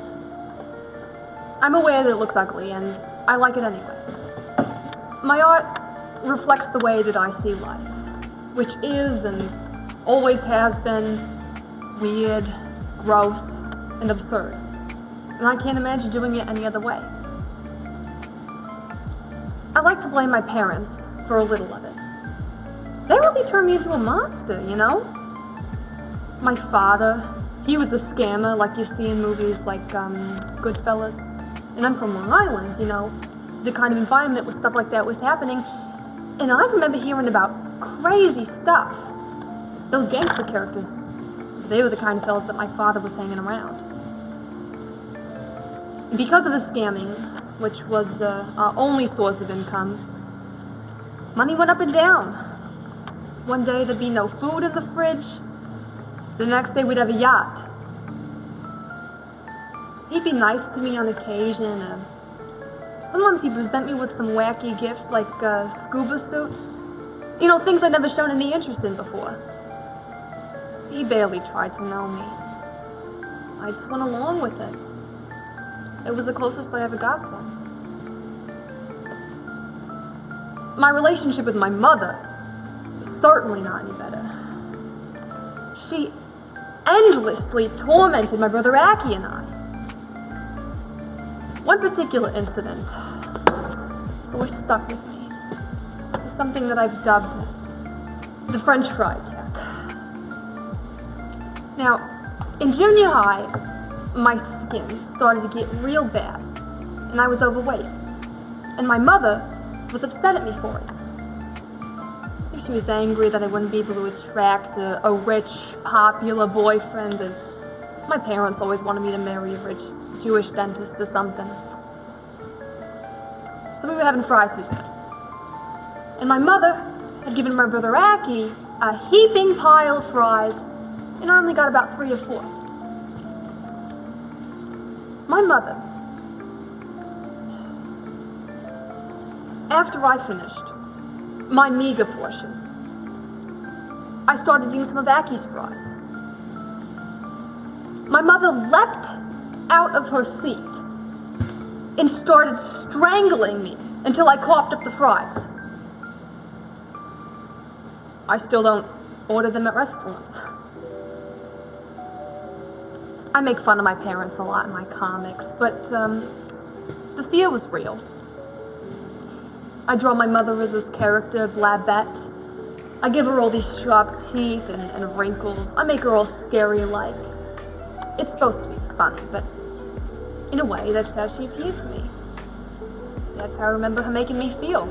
I'm aware that it looks ugly, and I like it anyway. My art reflects the way that I see life, which is and always has been weird, gross, and absurd. And I can't imagine doing it any other way. I like to blame my parents for a little of it. They really turned me into a monster, you know? My father, he was a scammer like you see in movies like Goodfellas. And I'm from Long Island, the kind of environment where stuff like that was happening. And I remember hearing about crazy stuff. Those gangster characters, they were the kind of fellas that my father was hanging around. Because of the scamming, which was our only source of income, money went up and down. One day there'd be no food in the fridge. The next day we'd have a yacht. He'd be nice to me on occasion. Sometimes he'd present me with some wacky gift like a scuba suit. You know, things I'd never shown any interest in before. He barely tried to know me. I just went along with it. It was the closest I ever got to him. My relationship with my mother is certainly not any better. She endlessly tormented my brother Aki and I. One particular incident has always stuck with me. It's something that I've dubbed the French fry attack. Now, in junior high, my skin started to get real bad, and I was overweight. And my mother was upset at me for it. I think she was angry that I wouldn't be able to attract a rich, popular boyfriend, and my parents always wanted me to marry a rich Jewish dentist or something. So we were having fries for dinner. And my mother had given my brother Aki a heaping pile of fries, and I only got about 3 or 4. My mother, after I finished my meager portion, I started eating some of Aki's fries. My mother leapt out of her seat and started strangling me until I coughed up the fries. I still don't order them at restaurants. I make fun of my parents a lot in my comics, but the fear was real. I draw my mother as this character, Blabette. I give her all these sharp teeth and wrinkles. I make her all scary-like. It's supposed to be funny, but in a way, that's how she appeared to me. That's how I remember her making me feel.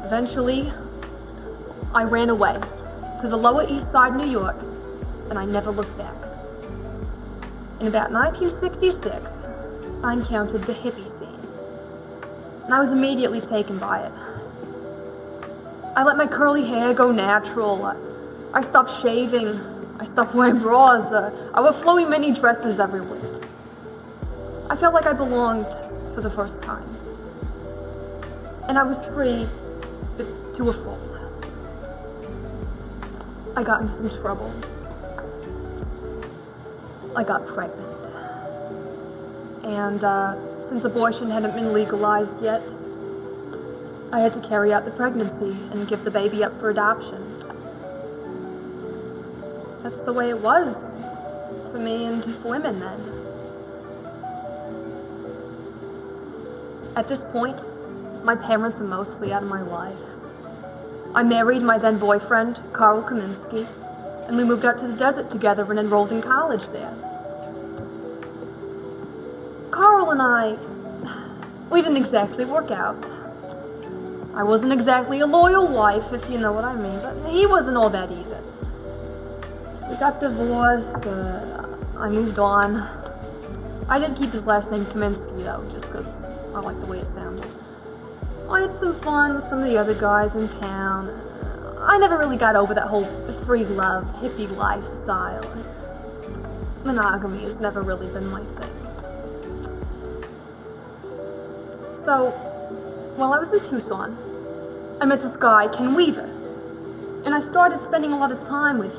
Eventually, I ran away to the Lower East Side, New York, and I never looked back. In about 1966, I encountered the hippie scene, and I was immediately taken by it. I let my curly hair go natural. I stopped shaving. I stopped wearing bras. I wore flowy mini dresses everywhere. I felt like I belonged for the first time. And I was free, but to a fault. I got into some trouble. I got pregnant. And since abortion hadn't been legalized yet, I had to carry out the pregnancy and give the baby up for adoption. That's the way it was for me and for women then. At this point, my parents are mostly out of my life. I married my then boyfriend, Carl Kaminsky, and we moved out to the desert together and enrolled in college there. Carl and I, we didn't exactly work out. I wasn't exactly a loyal wife, if you know what I mean, but he wasn't all that either. We got divorced, I moved on. I did keep his last name Kaminsky though, just because I liked the way it sounded. I had some fun with some of the other guys in town. I never really got over that whole free love, hippie lifestyle. Monogamy has never really been my thing. So, while I was in Tucson, I met this guy, Ken Weaver, and I started spending a lot of time with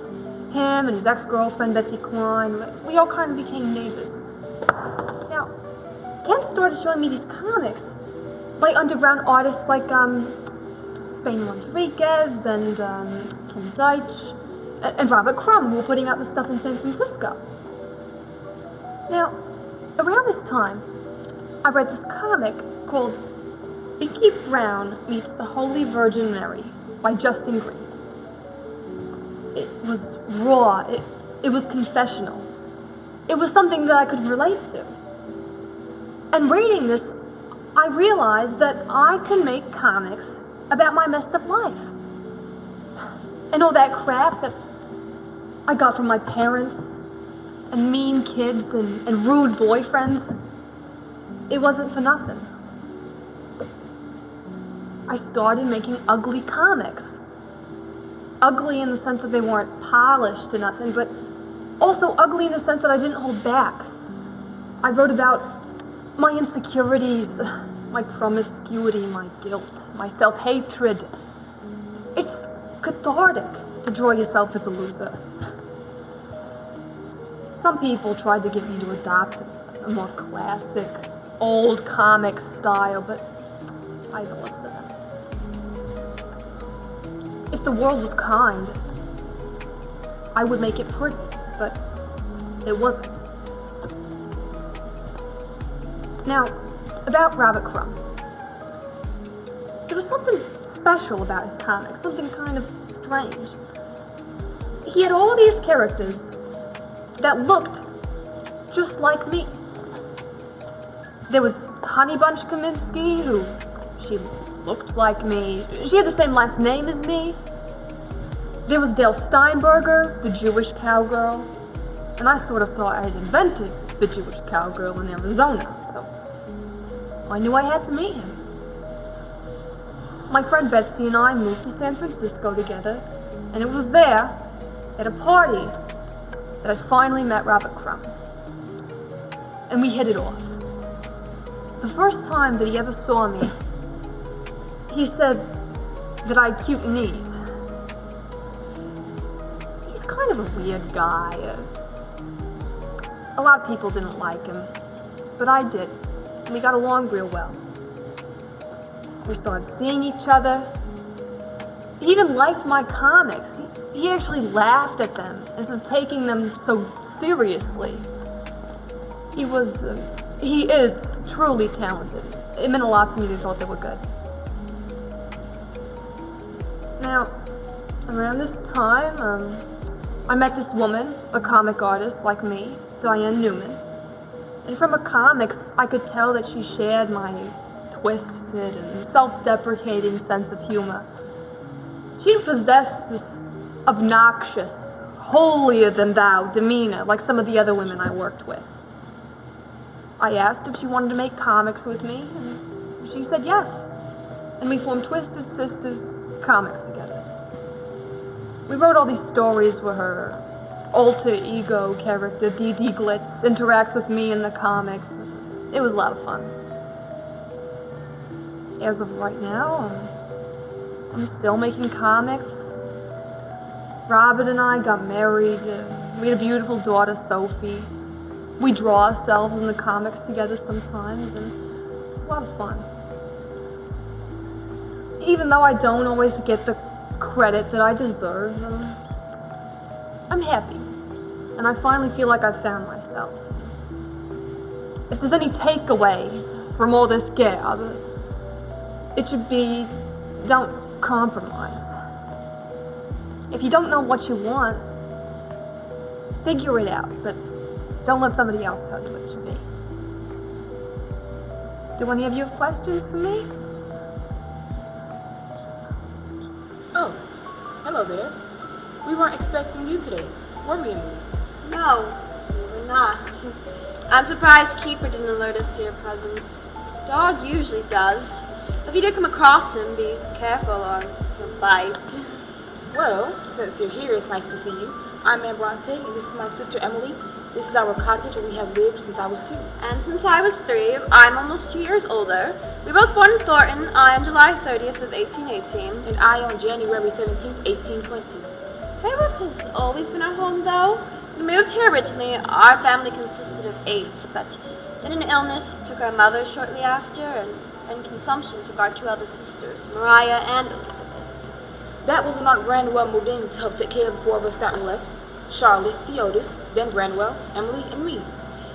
him and his ex-girlfriend, Betsy Klein. We all kind of became neighbors. Now, Ken started showing me these comics by underground artists like Spain Rodriguez and Kim Deitch and Robert Crumb, who were putting out the stuff in San Francisco. Now, around this time, I read this comic called Binky Brown Meets the Holy Virgin Mary by Justin Green. It was raw, it was confessional. It was something that I could relate to. And reading this, I realized that I could make comics about my messed up life. And all that crap that I got from my parents and mean kids and rude boyfriends, it wasn't for nothing. I started making ugly comics. Ugly in the sense that they weren't polished or nothing, but also ugly in the sense that I didn't hold back. I wrote about my insecurities, my promiscuity, my guilt, my self-hatred. It's cathartic to draw yourself as a loser. Some people tried to get me to adopt a more classic, old comic style, but I didn't listen to them. If the world was kind, I would make it pretty, but it wasn't. Now, about Robert Crumb. There was something special about his comics, something kind of strange. He had all these characters that looked just like me. There was Honey Bunch Kaminsky, who she looked like me. She had the same last name as me. There was Dale Steinberger, the Jewish cowgirl, and I sort of thought I had invented the Jewish cowgirl in Arizona, so I knew I had to meet him. My friend Betsy and I moved to San Francisco together, and it was there, at a party, that I finally met Robert Crumb. And we hit it off. The first time that he ever saw me, he said that I had cute knees. He's kind of a weird guy. A lot of people didn't like him, but I did, and we got along real well. We started seeing each other. He even liked my comics. He actually laughed at them instead of taking them so seriously. He is truly talented. It meant a lot to me that he thought they were good. Now, around this time, I met this woman, a comic artist like me, Diane Newman. And from her comics, I could tell that she shared my twisted and self-deprecating sense of humor. She didn't possess this obnoxious, holier-than-thou demeanor like some of the other women I worked with. I asked if she wanted to make comics with me, and she said yes. And we formed Twisted Sisters Comics together. We wrote all these stories where her alter ego character, Dee Dee Glitz, interacts with me in the comics. It was a lot of fun. As of right now, I'm still making comics. Robert and I got married. We had a beautiful daughter, Sophie. We draw ourselves in the comics together sometimes, and it's a lot of fun. Even though I don't always get the credit that I deserve, I'm happy. And I finally feel like I've found myself. If there's any takeaway from all this gab, it should be, don't compromise. If you don't know what you want, figure it out, but don't let somebody else tell you what it should be. Do any of you have questions for me? Oh, hello there. We weren't expecting you today, were we, Emily? No, we're not. I'm surprised Keeper didn't alert us to your presence. Dog usually does. If you did come across him, be careful or he'll bite. Well, since you're here, it's nice to see you. I'm Ann Bronte, and this is my sister Emily. This is our cottage where we have lived since I was 2. And since I was 3, I'm almost 2 years older. We were both born in Thornton. I on July 30th of 1818. And I on January 17th, 1820. Hayworth has always been our home, though. When we moved here originally, our family consisted of 8, but then an illness took our mother shortly after, and consumption took our 2 eldest sisters, Mariah and Elizabeth. That was when Aunt Branwell moved in to help take care of the 4 of us that were left. Charlotte, the oldest, then Branwell, Emily, and me.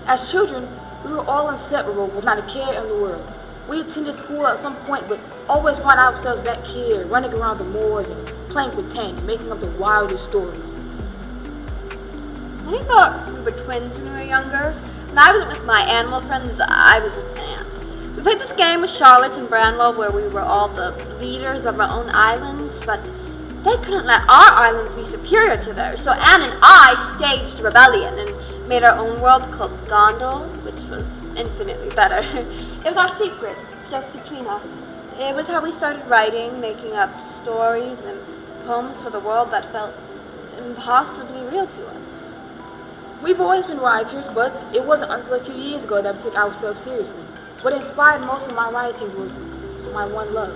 As children, we were all inseparable with not a care in the world. We attended school at some point, but always find ourselves back here, running around the moors and playing pretend and making up the wildest stories. I thought we were twins when we were younger. When I wasn't with my animal friends, I was with Anne. We played this game with Charlotte and Branwell where we were all the leaders of our own islands, but they couldn't let our islands be superior to theirs, so Anne and I staged rebellion and made our own world called Gondel, which was infinitely better. It was our secret, just between us. It was how we started writing, making up stories and poems for the world that felt impossibly real to us. We've always been writers, but it wasn't until a few years ago that we took ourselves seriously. What inspired most of my writings was my one love,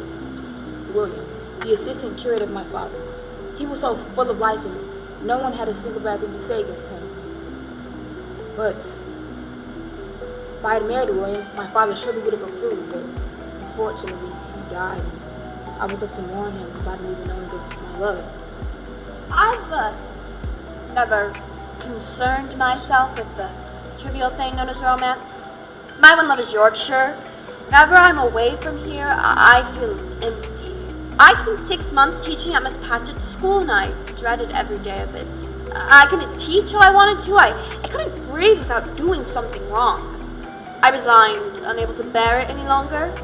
William, the assistant curator of my father. He was so full of life and no one had a single bad thing to say against him. But if I had married William, my father surely would have approved, but unfortunately he died and I was left to mourn him without him even knowing of my love. I've never concerned myself with the trivial thing known as romance. My one love is Yorkshire. Whenever I'm away from here, I feel empty. I spent 6 months teaching at Miss Patchett's school and I dreaded every day of it. I couldn't teach how I wanted to. I couldn't breathe without doing something wrong. I resigned, unable to bear it any longer.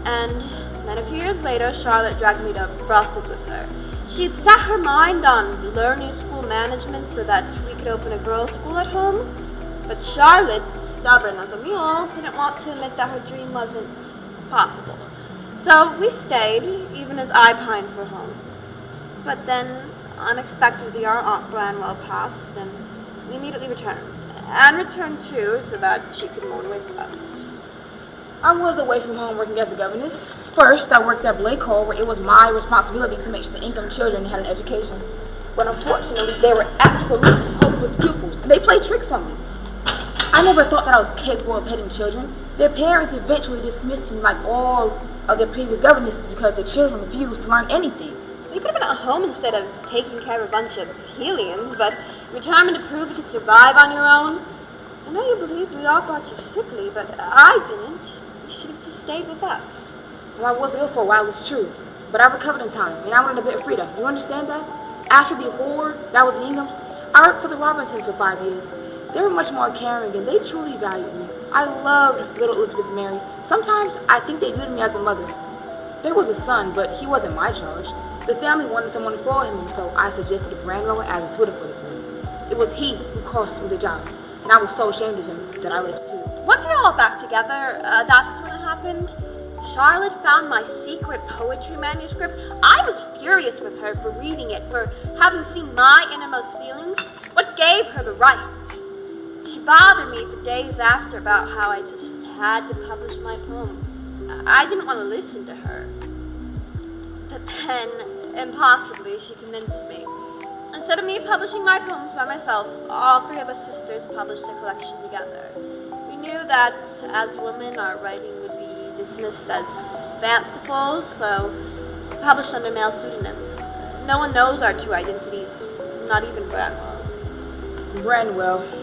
And then a few years later, Charlotte dragged me to Brussels with her. She'd set her mind on learning school management so that we could open a girls' school at home. But Charlotte, stubborn as a mule, didn't want to admit that her dream wasn't possible. So we stayed, even as I pined for home. But then, unexpectedly, our Aunt Branwell passed, and we immediately returned. Anne returned too, so that she could mourn with us. I was away from home working as a governess. First, I worked at Blake Hall, where it was my responsibility to make sure the income children had an education. But unfortunately, they were absolutely hopeless pupils, and they played tricks on me. I never thought that I was capable of heading children. Their parents eventually dismissed me like all of their previous governesses because the children refused to learn anything. You could have been at home instead of taking care of a bunch of helians, but you're determined to prove you could survive on your own. I know you believed we all got you sickly, but I didn't. You should have just stayed with us. Well, I was ill for a while, it's true. But I recovered in time, and I wanted a bit of freedom. You understand that? After the horror that was the Inghams, I worked for the Robinsons for 5 years. They were much more caring, and they truly valued me. I loved little Elizabeth Mary. Sometimes I think they viewed me as a mother. There was a son, but he wasn't my charge. The family wanted someone for him, and so I suggested Branwell as a tutor for the boy. It was he who cost me the job, and I was so ashamed of him that I left too. Once we were all back together, that's when it happened. Charlotte found my secret poetry manuscript. I was furious with her for reading it, for having seen my innermost feelings. What gave her the right? She bothered me for days after about how I just had to publish my poems. I didn't want to listen to her. But then, impossibly, she convinced me. Instead of me publishing my poems by myself, all 3 of us sisters published a collection together. We knew that, as women, our writing would be dismissed as fanciful, so we published under male pseudonyms. No one knows our true identities, not even Branwell. Branwell.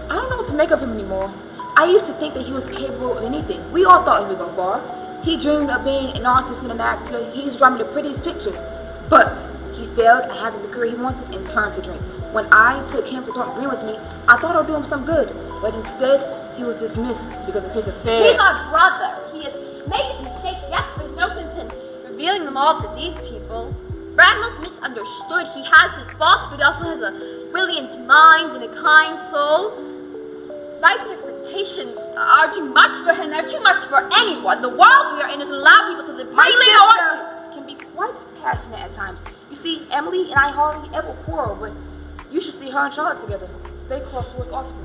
I don't know what to make of him anymore. I used to think that he was capable of anything. We all thought he would go far. He dreamed of being an artist and an actor. He used to draw me the prettiest pictures. But he failed at having the career he wanted and turned to drink. When I took him to Thornton Green with me, I thought I would do him some good. But instead, he was dismissed because of his affair. He's our brother. He has made his mistakes, yes, but there's no sense in revealing them all to these people. Branwell's misunderstood. He has his faults, but he also has a brilliant mind and a kind soul. Life's expectations are too much for him. They're too much for anyone. The world we are in doesn't allow people to live freely or can be quite passionate at times. You see, Emily and I hardly ever quarrel, but you should see her and Charlotte together. They cross swords often.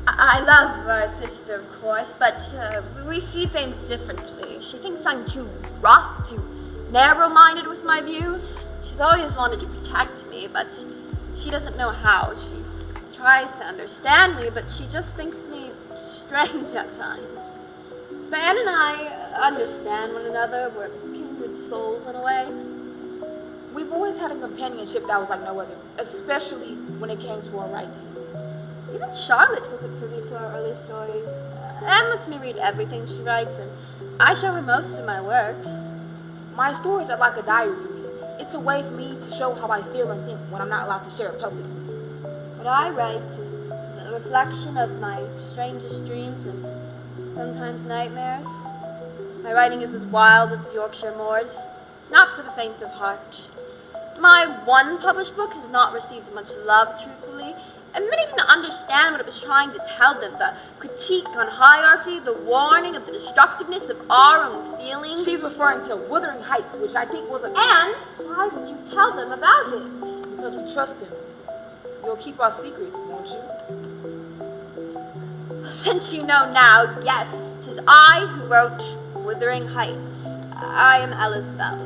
I love our sister, of course, but we see things differently. She thinks I'm too rough, too narrow-minded with my views. She's always wanted to protect me, but she doesn't know how. She tries to understand me, but she just thinks me strange at times. But Anne and I understand one another. We're kindred souls in a way. We've always had a companionship that was like no other, especially when it came to our writing. Even Charlotte wasn't privy to our early stories. Anne lets me read everything she writes, and I show her most of my works. My stories are like a diary for me. It's a way for me to show how I feel and think when I'm not allowed to share it publicly. What I write is a reflection of my strangest dreams and sometimes nightmares. My writing is as wild as the Yorkshire moors, not for the faint of heart. My one published book has not received much love, truthfully, and many didn't understand what it was trying to tell them. The critique on hierarchy, the warning of the destructiveness of our own feelings. She's referring to Wuthering Heights, which I think was a... And why would you tell them about it? Because we trust them. You'll keep our secret, won't you? Since you know now, yes, 'tis I who wrote Wuthering Heights. I am Ellis Bell.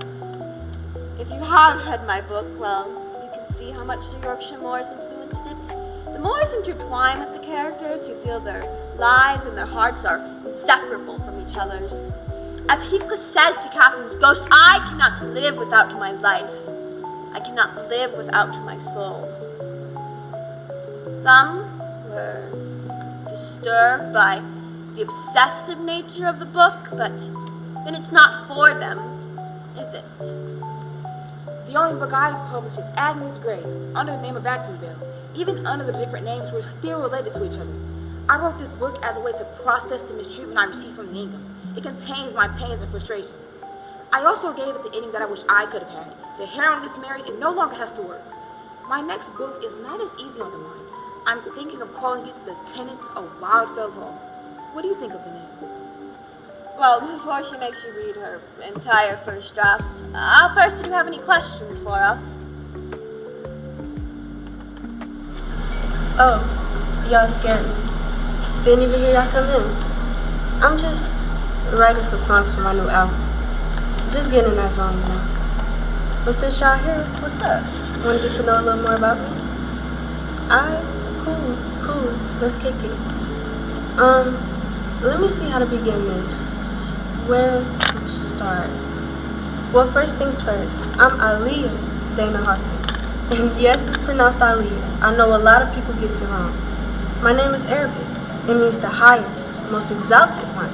If you have read my book, well, you can see how much the Yorkshire moors influenced it. The moors intertwine with the characters who feel their lives and their hearts are inseparable from each other's. As Heathcliff says to Catherine's ghost, I cannot live without my life. I cannot live without my soul. Some were disturbed by the obsessive nature of the book, but then it's not for them, is it? The only book I published is Agnes Grey, under the name of Acting Bell. Even under the different names, we're still related to each other. I wrote this book as a way to process the mistreatment I received from the Inghams. It contains my pains and frustrations. I also gave it the ending that I wish I could have had. The heroine gets married and no longer has to work. My next book is not as easy on the mind. I'm thinking of calling it The Tenants of Wildfell Hall. What do you think of the name? Well, before she makes you read her entire first draft, first, do you have any questions for us? Oh, y'all scared me. Didn't even hear y'all come in. I'm just writing some songs for my new album. Just getting in that zone, you know. But since y'all here, what's up? Want to get to know a little more about me? Cool. Let's kick it. Let me see how to begin this. Where to start? Well, first things first. I'm Aliyah Dana Houghton. And yes, it's pronounced Aliyah. I know a lot of people get it wrong. My name is Arabic. It means the highest, most exalted one,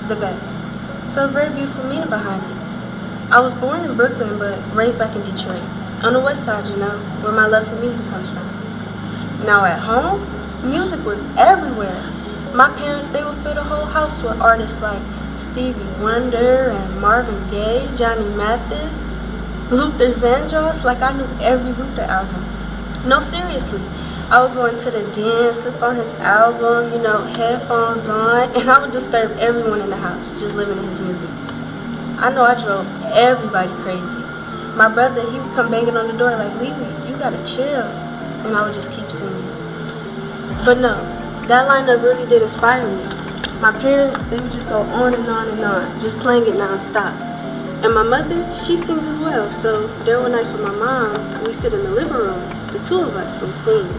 the best. So a very beautiful meaning behind it. I was born in Brooklyn, but raised back in Detroit. On the west side, you know, where my love for music comes from. Now at home, music was everywhere. My parents, they would fill the whole house with artists like Stevie Wonder and Marvin Gaye, Johnny Mathis, Luther Vandross, like I knew every Luther album. No, seriously. I would go into the den, slip on his album, you know, headphones on, and I would disturb everyone in the house, just living in his music. I know I drove everybody crazy. My brother, he would come banging on the door like, Lily, you gotta chill. And I would just keep singing. But no, that lineup really did inspire me. My parents, they would just go on and on and on, just playing it non-stop. And my mother, she sings as well, so there were nights with my mom, we sit in the living room, the two of us, and sing.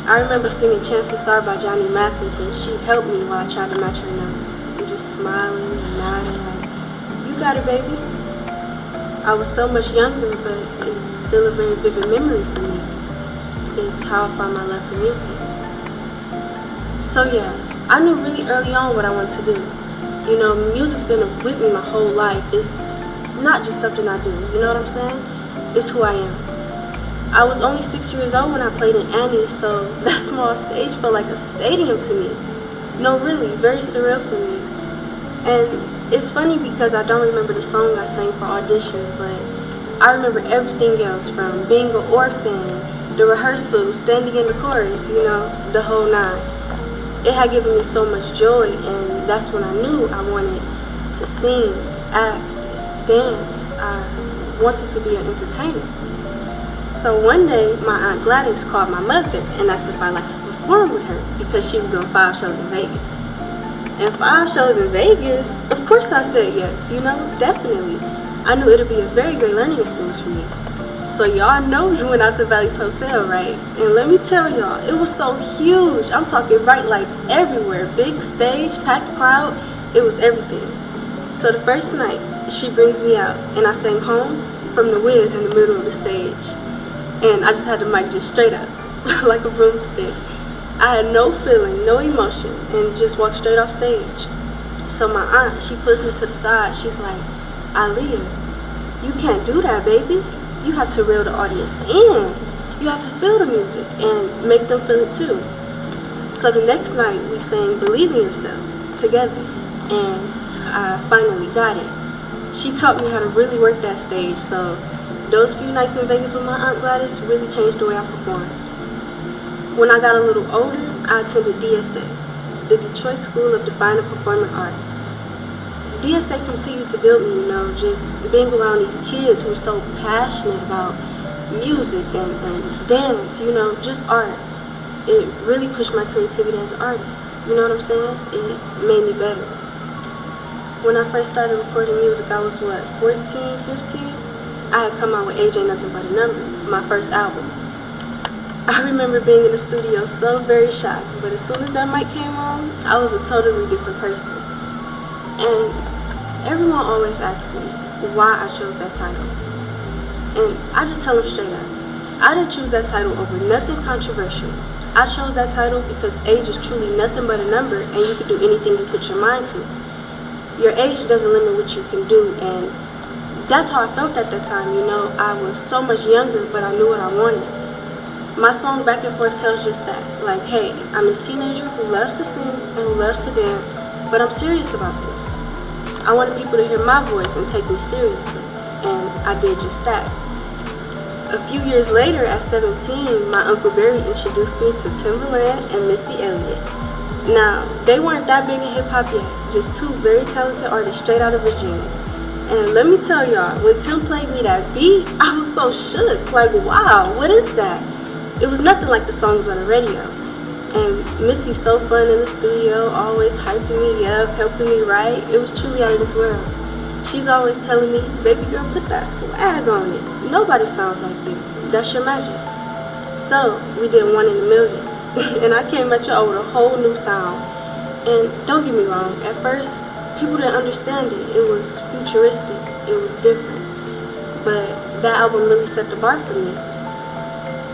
I remember singing Chances Are by Johnny Mathis, and she'd help me while I tried to match her notes. I'm just smiling and nodding like, you got it, baby. I was so much younger, but it's still a very vivid memory for me. It's how I found my love for music. So yeah, I knew really early on what I wanted to do. You know, music's been with me my whole life. It's not just something I do, you know what I'm saying? It's who I am. I was only 6 years old when I played in Annie, so that small stage felt like a stadium to me. No, really, very surreal for me. And it's funny because I don't remember the song I sang for auditions, but I remember everything else, from being an orphan, the rehearsals, standing in the chorus, you know, the whole nine. It had given me so much joy, and that's when I knew I wanted to sing, act, dance. I wanted to be an entertainer. So one day, my Aunt Gladys called my mother and asked if I'd like to perform with her because she was doing 5 shows in Vegas. And 5 shows in Vegas, of course I said yes, you know, definitely. I knew it would be a very great learning experience for me. So y'all know we went out to Valley's Hotel, right? And let me tell y'all, it was so huge. I'm talking bright lights everywhere, big stage, packed crowd, it was everything. So the first night, she brings me out and I sang Home from The Wiz in the middle of the stage. And I just had the mic just straight up, like a broomstick. I had no feeling, no emotion, and just walked straight off stage. So my aunt, she pulls me to the side. She's like, Aliyah, you can't do that, baby. You have to reel the audience in. You have to feel the music and make them feel it too. So the next night, we sang Believe in Yourself. together, and I finally got it. She taught me how to really work that stage, so those few nights in Vegas with my Aunt Gladys really changed the way I performed. When I got a little older, I attended DSA, the Detroit School of Defiant and Performing Arts. DSA continued to build me, just being around these kids who were so passionate about music and dance, just art. It really pushed my creativity as an artist. You know what I'm saying? It made me better. When I first started recording music, I was 14, 15? I had come out with Age Ain't Nothing But a Number, my first album. I remember being in the studio so very shy, but as soon as that mic came on, I was a totally different person. And everyone always asks me why I chose that title. And I just tell them straight up, I didn't choose that title over nothing controversial. I chose that title because age is truly nothing but a number, and you can do anything you put your mind to. Your age doesn't limit what you can do, and that's how I felt at that time. I was so much younger, but I knew what I wanted. My song Back and Forth tells just that. Like, hey, I'm this teenager who loves to sing and who loves to dance, but I'm serious about this. I wanted people to hear my voice and take me seriously, and I did just that. A few years later, at 17, my Uncle Barry introduced me to Timbaland and Missy Elliott. Now, they weren't that big in hip-hop yet, just two very talented artists straight out of Virginia. And let me tell y'all, when Tim played me that beat, I was so shook. Like, wow, what is that? It was nothing like the songs on the radio. And Missy's so fun in the studio, always hyping me up, helping me write. It was truly out of this world. She's always telling me, baby girl, put that swag on it. Nobody sounds like you. That's your magic. So, we did One in a Million. And I came at y'all with a whole new sound. And don't get me wrong, at first, people didn't understand it. It was futuristic. It was different. But that album really set the bar for me.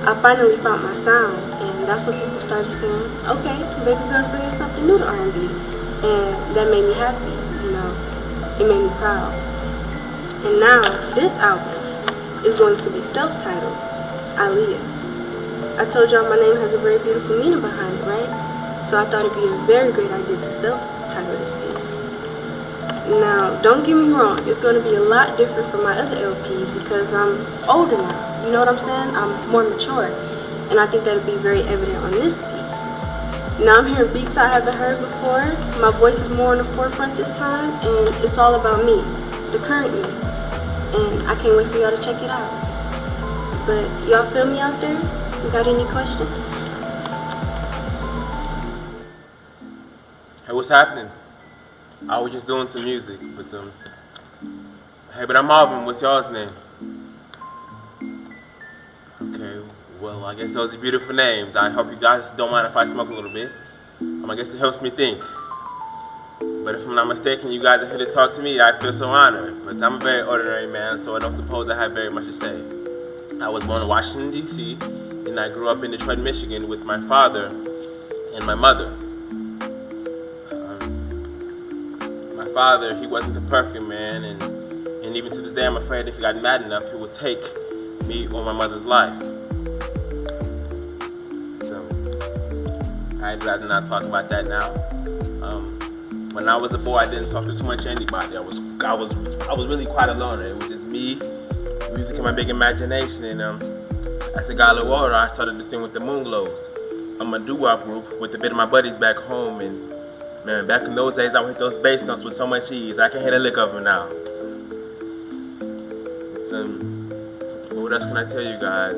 I finally found my sound, and that's when people started saying, okay, baby girl's bringing something new to R&B. And that made me happy, It made me proud. And now, this album is going to be self-titled, Aaliyah. I told y'all my name has a very beautiful meaning behind it, right? So I thought it'd be a very great idea to self-title this piece. Now, don't get me wrong, it's going to be a lot different from my other LPs because I'm older now. You know what I'm saying? I'm more mature. And I think that'll be very evident on this piece. Now I'm hearing beats I haven't heard before. My voice is more on the forefront this time, and it's all about me, the current me. And I can't wait for y'all to check it out. But y'all feel me out there? You got any questions? Hey, what's happening? I was just doing some music, but hey, but I'm Marvin. What's y'all's name? Okay, well, I guess those are beautiful names. I hope you guys don't mind if I smoke a little bit. I guess it helps me think. But if I'm not mistaken, you guys are here to talk to me. I feel so honored. But I'm a very ordinary man, so I don't suppose I have very much to say. I was born in Washington, D.C., and I grew up in Detroit, Michigan with my father and my mother. My father, he wasn't the perfect man, and even to this day, I'm afraid if he got mad enough, he would take me or my mother's life. So, I'd rather not talk about that now. When I was a boy, I didn't talk to too much anybody. I was really quite a loner. It was just me, music, and my big imagination. And as a gallon of water, I started to sing with the Moonglows. I'm a doo-wop group with a bit of my buddies back home, and man, back in those days, I would hit those bass notes with so much ease. I can hit a lick of them now. But what else can I tell you guys?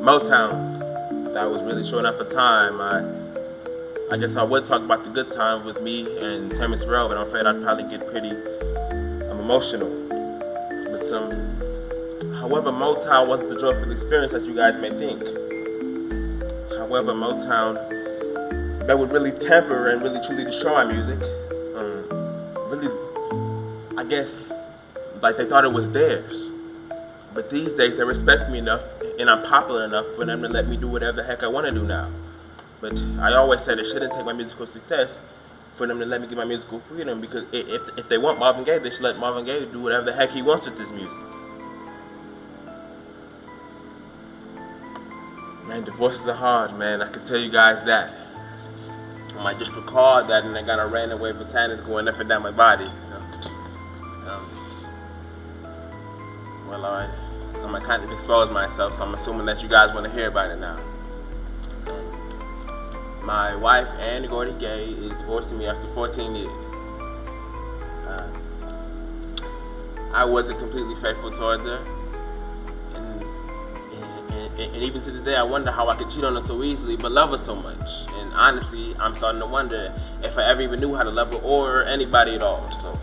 Motown, that was really short enough for time. I guess I would talk about the good time with me and Tammy Sorrell, but I'm afraid I'd probably get pretty emotional. But however, Motown wasn't the joyful experience that you guys may think. However, Motown, that would really temper and really truly destroy my music. Really, I guess, like they thought it was theirs. But these days they respect me enough and I'm popular enough for them to let me do whatever the heck I want to do now. But I always said it shouldn't take my musical success for them to let me get my musical freedom, because if they want Marvin Gaye, they should let Marvin Gaye do whatever the heck he wants with this music. Man, divorces are hard, man. I can tell you guys that. I just recalled that, and I got a random wave of sadness going up and down my body. So, well, I'm gonna kind of expose myself, so I'm assuming that you guys want to hear about it now. My wife, Ann Gordy Gay, is divorcing me after 14 years. I wasn't completely faithful towards her. And even to this day, I wonder how I could cheat on her so easily, but love her so much. And honestly, I'm starting to wonder if I ever even knew how to love her or anybody at all. So,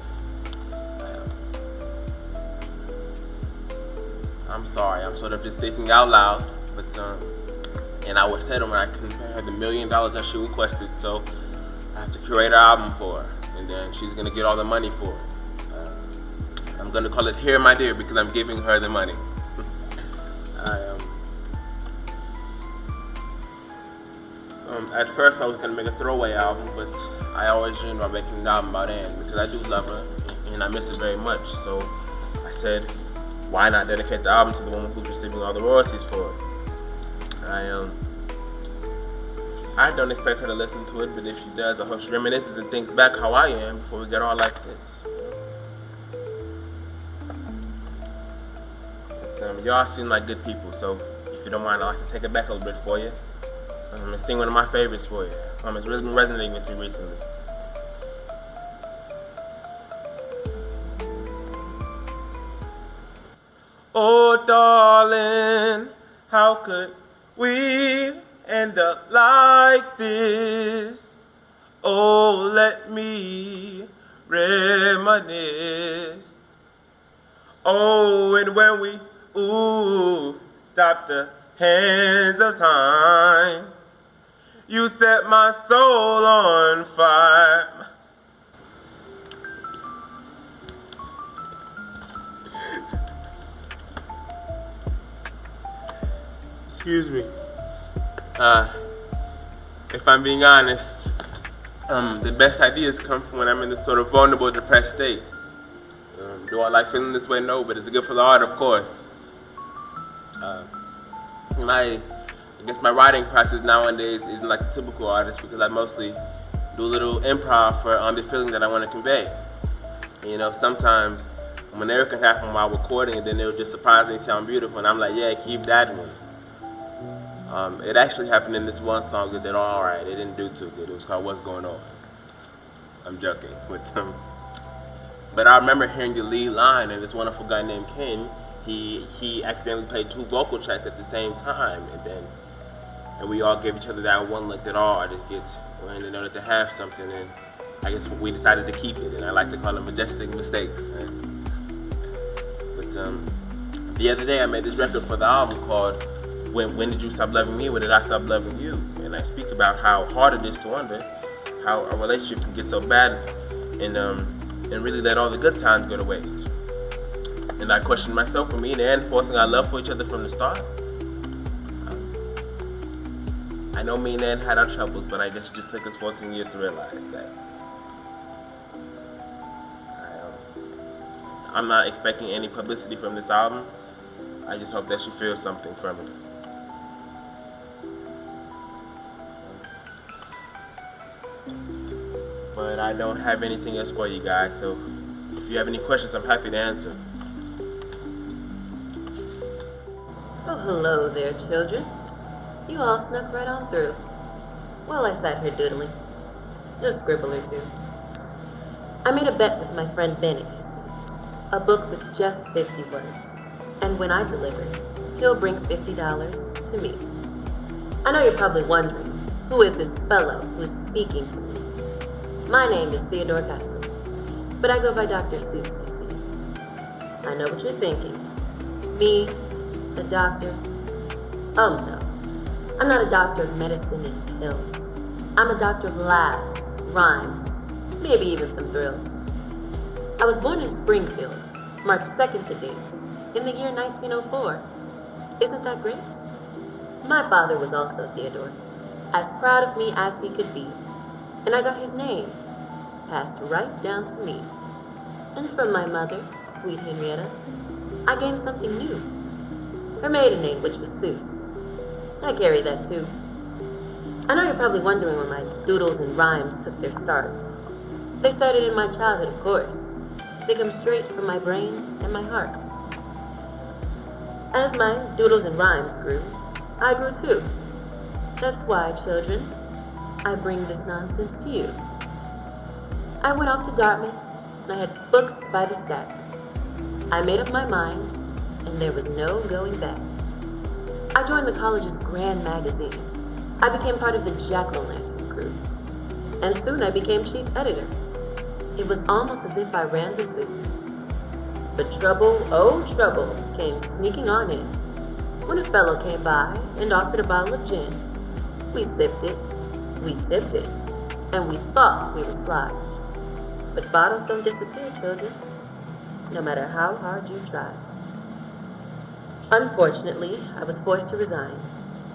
I'm sorry. I'm sort of just thinking out loud. But and I was said when I couldn't pay her the $1 million that she requested, so I have to curate her album for her, and then she's gonna get all the money for it. I'm gonna call it "Here, My Dear" because I'm giving her the money. At first, I was gonna make a throwaway album, but I always dreamed about making an album about Ann because I do love her and I miss her very much. So I said, why not dedicate the album to the woman who's receiving all the royalties for it? I don't expect her to listen to it, but if she does, I hope she reminisces and thinks back how I am before we get all like this. But, y'all seem like good people, so if you don't mind, I'd like to take it back a little bit for you. And sing one of my favorites for you. It's really been resonating with me recently. Oh, darling, how could we end up like this? Oh, let me reminisce. Oh, and when we, stop the hands of time, you set my soul on fire. Excuse me. If I'm being honest, the best ideas come from when I'm in this sort of vulnerable, depressed state. Do I like feeling this way? No, but it's good for the art, of course. I guess my writing process nowadays isn't like a typical artist because I mostly do a little improv for the feeling that I want to convey. You know, sometimes an error can happen while recording and then it'll just surprisingly sound beautiful and I'm like, yeah, keep that one. It actually happened in this one song that did alright. It didn't do too good. It was called What's Going On. I'm joking. But I remember hearing the lead line and this wonderful guy named Ken, he accidentally played 2 vocal tracks at the same time, and we all gave each other that one look that all artists get when they know that they have something, and I guess we decided to keep it, and I like to call them majestic mistakes. But the other day I made this record for the album called When Did You Stop Loving Me? When Did I Stop Loving You? And I speak about how hard it is to wonder how a relationship can get so bad and really let all the good times go to waste. And I questioned myself, for me and Ann forcing our love for each other from the start. I know me and Ann had our troubles, but I guess it just took us 14 years to realize that. I'm not expecting any publicity from this album. I just hope that she feels something from it. But I don't have anything else for you guys, so if you have any questions, I'm happy to answer. Oh, hello there, children. You all snuck right on through. While I sat here doodling, a scribble or two. I made a bet with my friend Benny, a book with just 50 words. And when I deliver, he'll bring $50 to me. I know you're probably wondering, who is this fellow who's speaking to me? My name is Theodore Geisel, but I go by Dr. Seuss, you see. I know what you're thinking. Me, a doctor? Oh no, I'm not a doctor of medicine and pills. I'm a doctor of laughs, rhymes, maybe even some thrills. I was born in Springfield, March 2nd to date, in the year 1904. Isn't that great? My father was also Theodore, as proud of me as he could be, and I got his name passed right down to me. And from my mother, sweet Henrietta, I gained something new. Her maiden name, which was Seuss. I carry that too. I know you're probably wondering where my doodles and rhymes took their start. They started in my childhood, of course. They come straight from my brain and my heart. As my doodles and rhymes grew, I grew too. That's why, children, I bring this nonsense to you. I went off to Dartmouth, and I had books by the stack. I made up my mind, and there was no going back. I joined the college's grand magazine. I became part of the Jack-o'-lantern crew. And soon I became chief editor. It was almost as if I ran the zoo. But trouble, oh trouble, came sneaking on in. When a fellow came by and offered a bottle of gin, we sipped it, we tipped it, and we thought we were sly. But bottles don't disappear, children, no matter how hard you try. Unfortunately, I was forced to resign.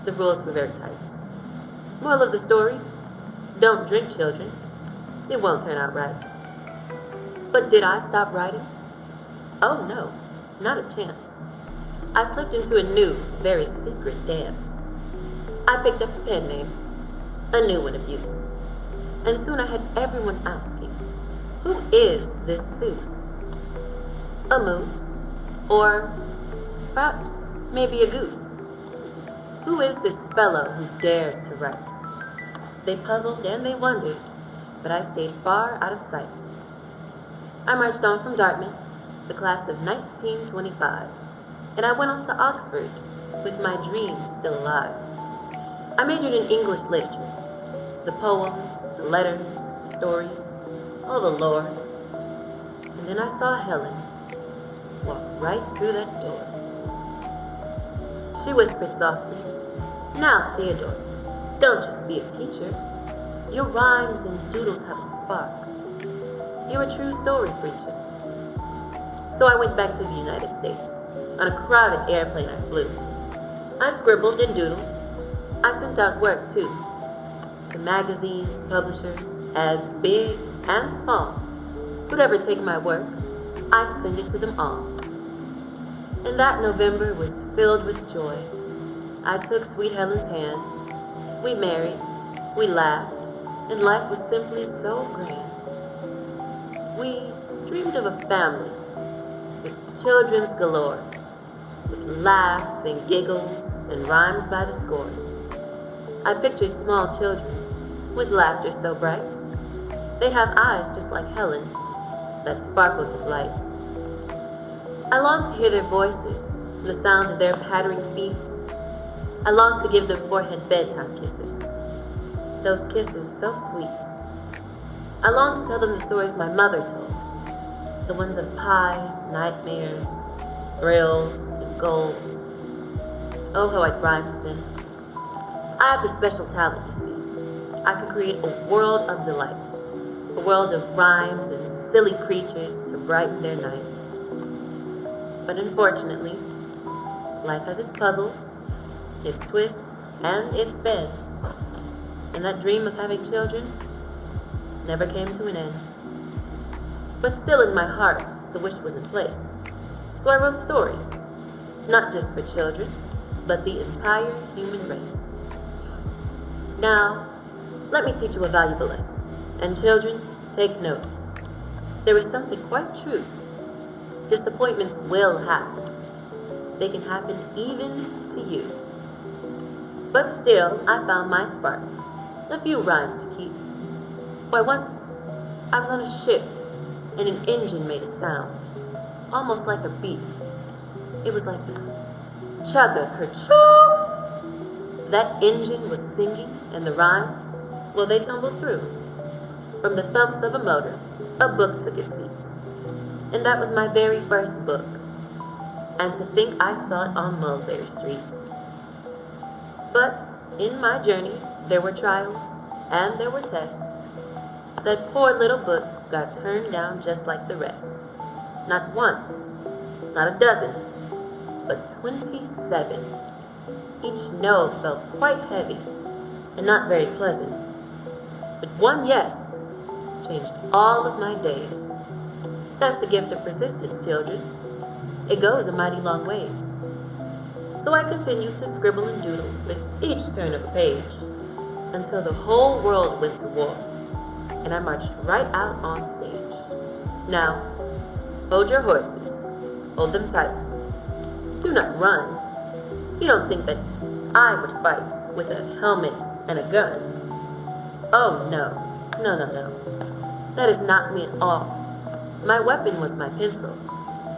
The rules were very tight. Moral of the story, don't drink, children. It won't turn out right. But did I stop writing? Oh no, not a chance. I slipped into a new, very secret dance. I picked up a pen name, a new one of use. And soon I had everyone asking, who is this Seuss? A moose? Or perhaps maybe a goose? Who is this fellow who dares to write? They puzzled and they wondered, but I stayed far out of sight. I marched on from Dartmouth, the class of 1925, and I went on to Oxford with my dreams still alive. I majored in English literature, the poems, the letters, the stories, all the lore. And then I saw Helen walk right through that door. She whispered softly, "Now, Theodore, don't just be a teacher. Your rhymes and doodles have a spark. You're a true story preacher." So I went back to the United States. On a crowded airplane I flew. I scribbled and doodled. I sent out work too. To magazines, publishers, ads big and small. Who'd ever take my work, I'd send it to them all. And that November was filled with joy. I took sweet Helen's hand. We married, we laughed, and life was simply so grand. We dreamed of a family with children's galore, with laughs and giggles and rhymes by the score. I pictured small children with laughter so bright. They'd have eyes just like Helen that sparkled with light. I longed to hear their voices, the sound of their pattering feet. I longed to give them forehead bedtime kisses, those kisses so sweet. I longed to tell them the stories my mother told, the ones of pies, nightmares, thrills, and gold. Oh, how I'd rhyme to them. I have the special talent, you see. I could create a world of delight, a world of rhymes and silly creatures to brighten their night. But unfortunately, life has its puzzles, its twists, and its bends. And that dream of having children never came to an end. But still in my heart, the wish was in place. So I wrote stories, not just for children, but the entire human race. Now, let me teach you a valuable lesson. And children, take notes. There is something quite true. Disappointments will happen. They can happen even to you. But still, I found my spark. A few rhymes to keep. Why, once I was on a ship and an engine made a sound, almost like a beat. It was like a chugga-kerchoo. That engine was singing, and the rhymes, well, they tumbled through. From the thumps of a motor, a book took its seat. And that was my very first book. And to think I saw it on Mulberry Street. But in my journey, there were trials and there were tests. That poor little book got turned down just like the rest. Not once, not a dozen, but 27. Each no felt quite heavy and not very pleasant. But one yes changed all of my days. That's the gift of persistence, children. It goes a mighty long ways. So I continued to scribble and doodle with each turn of a page. until the whole world went to war, and I marched right out on stage. Now, hold your horses. Hold them tight. Do not run. You don't think that I would fight with a helmet and a gun? Oh, no. No. That is not me at all. My weapon was my pencil,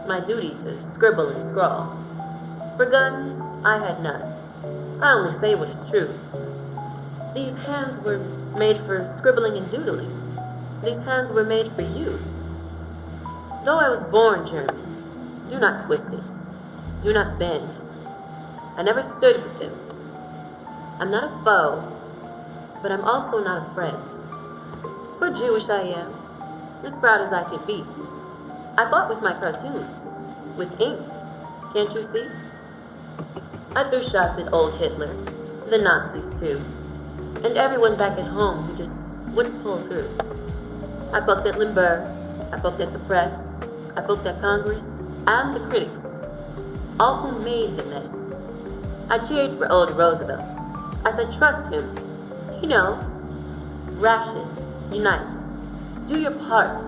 my duty to scribble and scrawl. For guns, I had none. I only say what is true. These hands were made for scribbling and doodling. These hands were made for you. Though I was born German, do not twist it. Do not bend. I never stood with them. I'm not a foe, but I'm also not a friend. For Jewish I am, as proud as I could be. I fought with my cartoons, with ink, can't you see? I threw shots at old Hitler, the Nazis too, and everyone back at home who just wouldn't pull through. I poked at Lindbergh, I poked at the press, I poked at Congress, and the critics, all who made the mess. I cheered for old Roosevelt. I said, trust him. He knows. Ration. Unite. Do your part.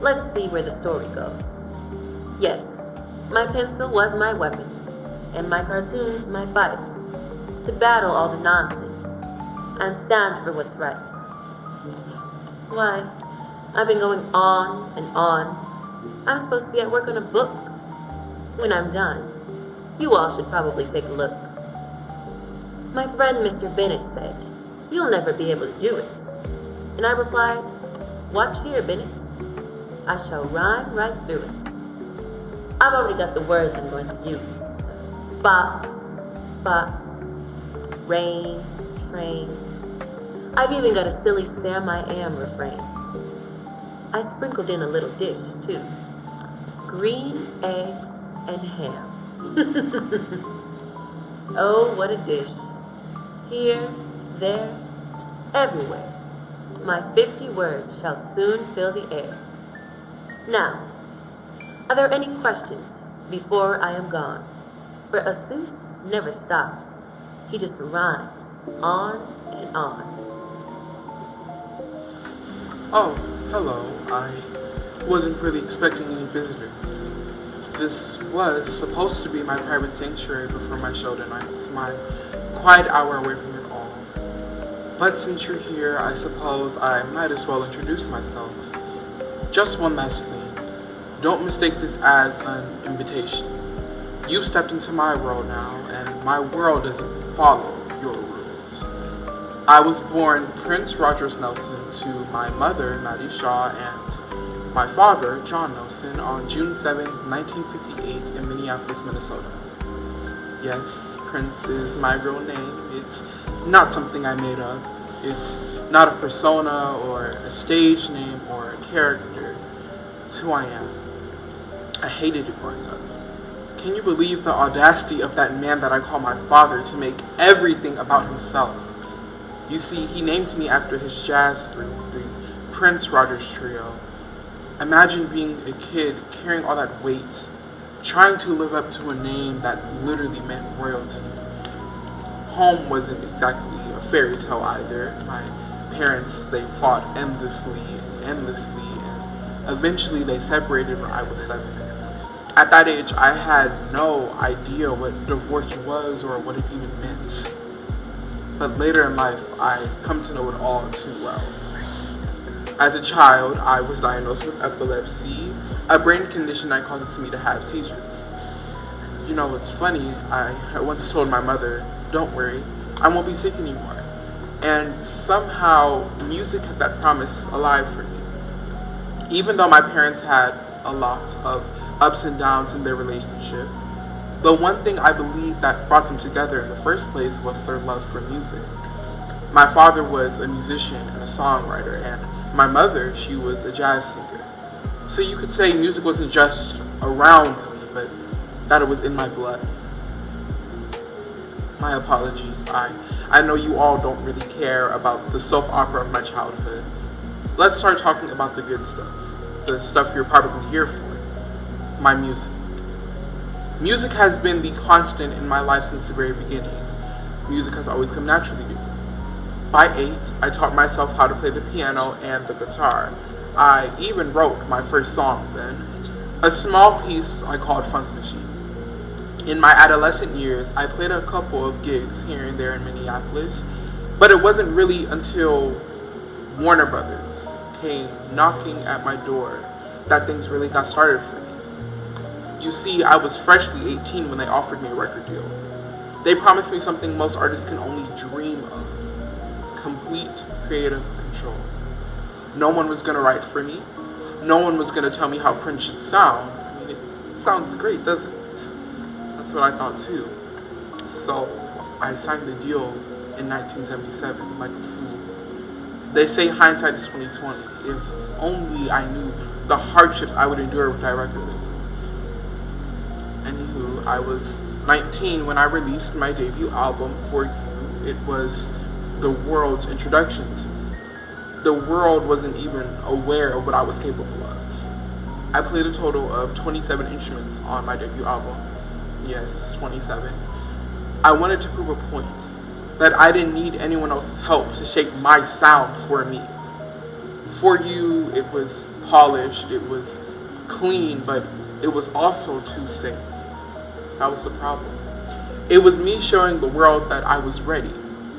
Let's see where the story goes. Yes, my pencil was my weapon, and my cartoons my fight, to battle all the nonsense, and stand for what's right. Why, I've been going on and on. I'm supposed to be at work on a book. When I'm done, you all should probably take a look. My friend Mr. Bennett said, you'll never be able to do it. And I replied, watch here, Bennett. I shall rhyme right through it. I've already got the words I'm going to use. Box, fox, rain, train. I've even got a silly Sam I Am refrain. I sprinkled in a little dish, too. Green eggs and ham. Oh, what a dish. Here, there, everywhere. My 50 words shall soon fill the air. Now, are there any questions before I am gone? For a Seuss never stops. He just rhymes on and on. Oh, hello. I wasn't really expecting any visitors. This was supposed to be my private sanctuary before my show tonight, my quiet hour away from it all. But since you're here, I suppose I might as well introduce myself. Just one last thing. Don't mistake this as an invitation. You've stepped into my world now, and my world doesn't follow your rules. I was born Prince Rogers Nelson to my mother, Maddie Shaw, and my father, John Nelson, on June 7, 1958 in Minneapolis, Minnesota. Yes, Prince is my real name. It's not something I made up. It's not a persona or a stage name or a character. It's who I am. I hated it growing up. Can you believe the audacity of that man that I call my father to make everything about himself? You see, he named me after his jazz group, the Prince Rogers Trio. Imagine being a kid carrying all that weight, trying to live up to a name that literally meant royalty. Home wasn't exactly a fairy tale either. My parents, they fought endlessly, and eventually they separated when I was 7. At that age, I had no idea what divorce was or what it even meant. But later in life, I come to know it all too well. As a child, I was diagnosed with epilepsy, a brain condition that causes me to have seizures. You know, it's funny, I once told my mother, don't worry, I won't be sick anymore. And somehow, music had that promise alive for me. Even though my parents had a lot of ups and downs in their relationship, the one thing I believe that brought them together in the first place was their love for music. My father was a musician and a songwriter, and my mother, she was a jazz singer. So you could say music wasn't just around me, but that it was in my blood. My apologies. I know you all don't really care about the soap opera of my childhood. Let's start talking about the good stuff. The stuff you're probably here for. My music. Music has been the constant in my life since the very beginning. Music has always come naturally to me. By 8, I taught myself how to play the piano and the guitar. I even wrote my first song then, a small piece I called Funk Machine. In my adolescent years, I played a couple of gigs here and there in Minneapolis, but it wasn't really until Warner Brothers came knocking at my door that things really got started for me. You see, I was freshly 18 when they offered me a record deal. They promised me something most artists can only dream of: complete creative control. No one was going to write for me. No one was going to tell me how Prince should sound. I mean, it sounds great, doesn't it? That's what I thought too. So I signed the deal in 1977 like a fool. They say hindsight is 20/20. If only I knew the hardships I would endure with that record label. Anywho, I was 19 when I released my debut album, For You. It was the world's introduction to me. The world wasn't even aware of what I was capable of. I played a total of 27 instruments on my debut album. Yes, 27. I wanted to prove a point, that I didn't need anyone else's help to shape my sound for me. For You, it was polished, it was clean, but it was also too safe. That was the problem. It was me showing the world that I was ready,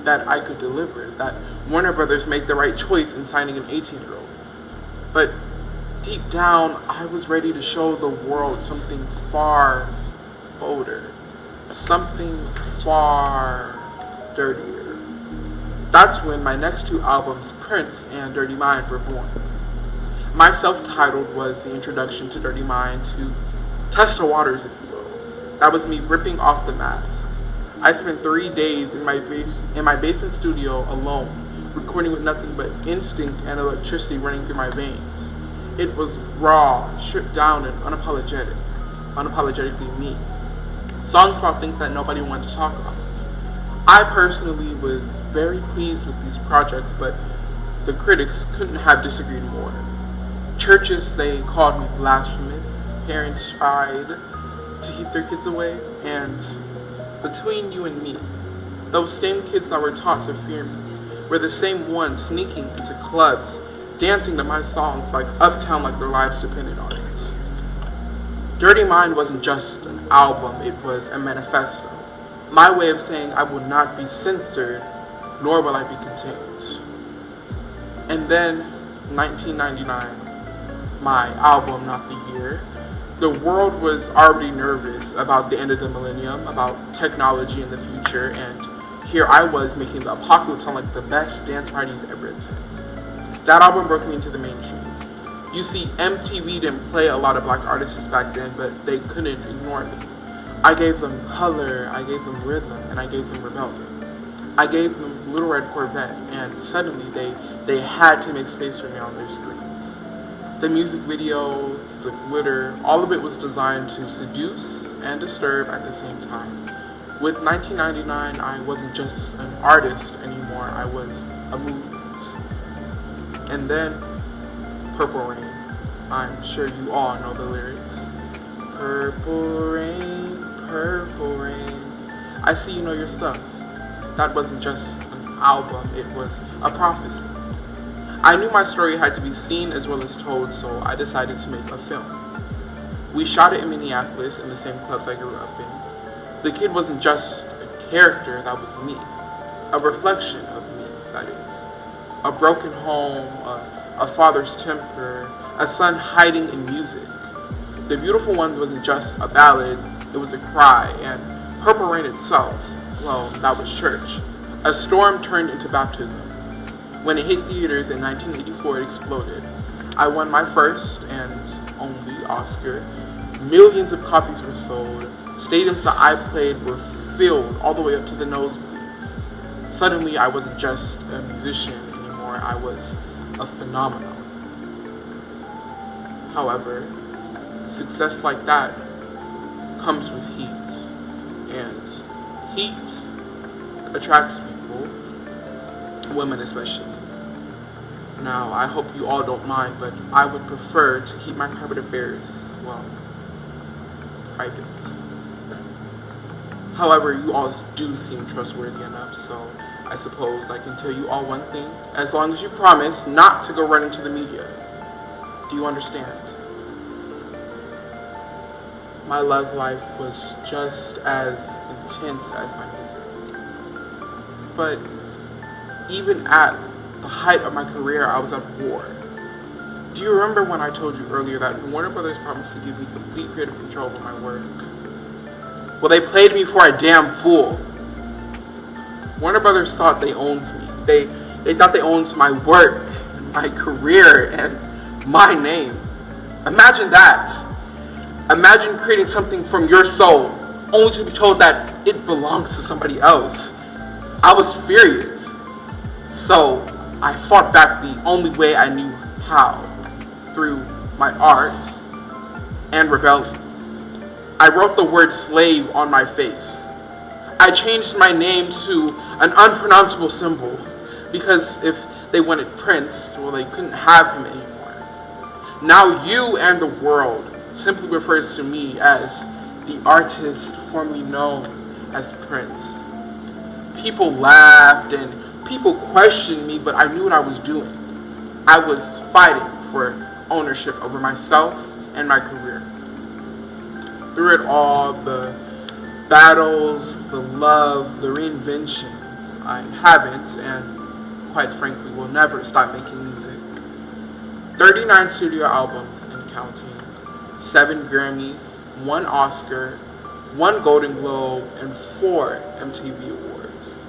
that I could deliver, that Warner Brothers made the right choice in signing an 18-year-old. But deep down, I was ready to show the world something far bolder, something far dirtier. That's when my next two albums, Prince and Dirty Mind, were born. My self-titled was the introduction to Dirty Mind, to test the waters, if you will. That was me ripping off the mask. I spent 3 days in my basement studio alone, recording with nothing but instinct and electricity running through my veins. It was raw, stripped down, and unapologetically me. Songs about things that nobody wanted to talk about. I personally was very pleased with these projects, but the critics couldn't have disagreed more. Churches, they called me blasphemous. Parents tried to keep their kids away, and between you and me, those same kids that were taught to fear me were the same ones sneaking into clubs, dancing to my songs like Uptown, like their lives depended on it. Dirty Mind wasn't just an album, it was a manifesto. My way of saying I will not be censored, nor will I be contained. And then, 1999, my album, Not the Year. The world was already nervous about the end of the millennium, about technology in the future, and here I was making the apocalypse sound like the best dance party you'd ever attend. That album broke me into the mainstream. You see, MTV didn't play a lot of black artists back then, but they couldn't ignore me. I gave them color, I gave them rhythm, and I gave them rebellion. I gave them Little Red Corvette, and suddenly they had to make space for me on their screens. The music videos, the glitter, all of it was designed to seduce and disturb at the same time. With 1999, I wasn't just an artist anymore, I was a movement. And then, Purple Rain. I'm sure you all know the lyrics. Purple rain, purple rain. I see you know your stuff. That wasn't just an album, it was a prophecy. I knew my story had to be seen as well as told, so I decided to make a film. We shot it in Minneapolis in the same clubs I grew up in. The kid wasn't just a character, that was me. A reflection of me, that is. A broken home, a father's temper, a son hiding in music. The Beautiful Ones wasn't just a ballad, it was a cry, and Purple Rain itself, well, that was church. A storm turned into baptism. When it hit theaters in 1984, it exploded. I won my first and only Oscar. Millions of copies were sold. Stadiums that I played were filled all the way up to the nosebleeds. Suddenly, I wasn't just a musician anymore, I was a phenomenon. However, success like that comes with heat, and heat attracts people, women especially. Now, I hope you all don't mind, but I would prefer to keep my private affairs, well, private. However, you all do seem trustworthy enough, so I suppose I can tell you all one thing, as long as you promise not to go running to the media. Do you understand? My love life was just as intense as my music. But even at the height of my career, I was at war. Do you remember when I told you earlier that Warner Brothers promised to give me complete creative control over my work? Well, they played me for a damn fool. Warner Brothers thought they owned me. They thought they owned my work and my career and my name. Imagine that. Imagine creating something from your soul, only to be told that it belongs to somebody else. I was furious. So I fought back the only way I knew how, through my arts and rebellion. I wrote the word slave on my face. I changed my name to an unpronounceable symbol, because if they wanted Prince, well, they couldn't have him anymore. Now you and the world simply refers to me as the artist formerly known as Prince. People laughed and people questioned me, but I knew what I was doing. I was fighting for ownership over myself and my career. Through it all, the battles, the love, the reinventions, I haven't and quite frankly will never stop making music. 39 studio albums and counting, 7 Grammys, 1 Oscar, 1 Golden Globe, and 4 MTV Awards.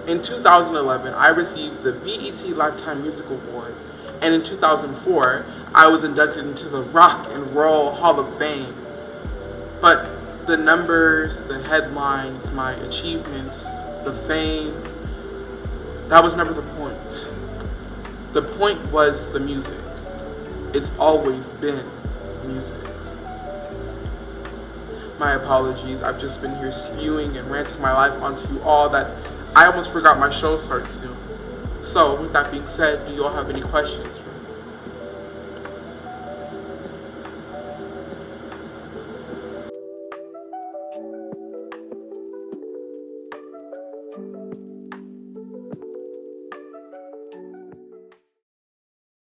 In 2011, I received the BET Lifetime Music Award, and in 2004, I was inducted into the Rock and Roll Hall of Fame. But the numbers, the headlines, my achievements, the fame, that was never the point. The point was the music. It's always been music. My apologies, I've just been here spewing and ranting my life onto you all that I almost forgot my show starts soon. So, with that being said, do you all have any questions for me?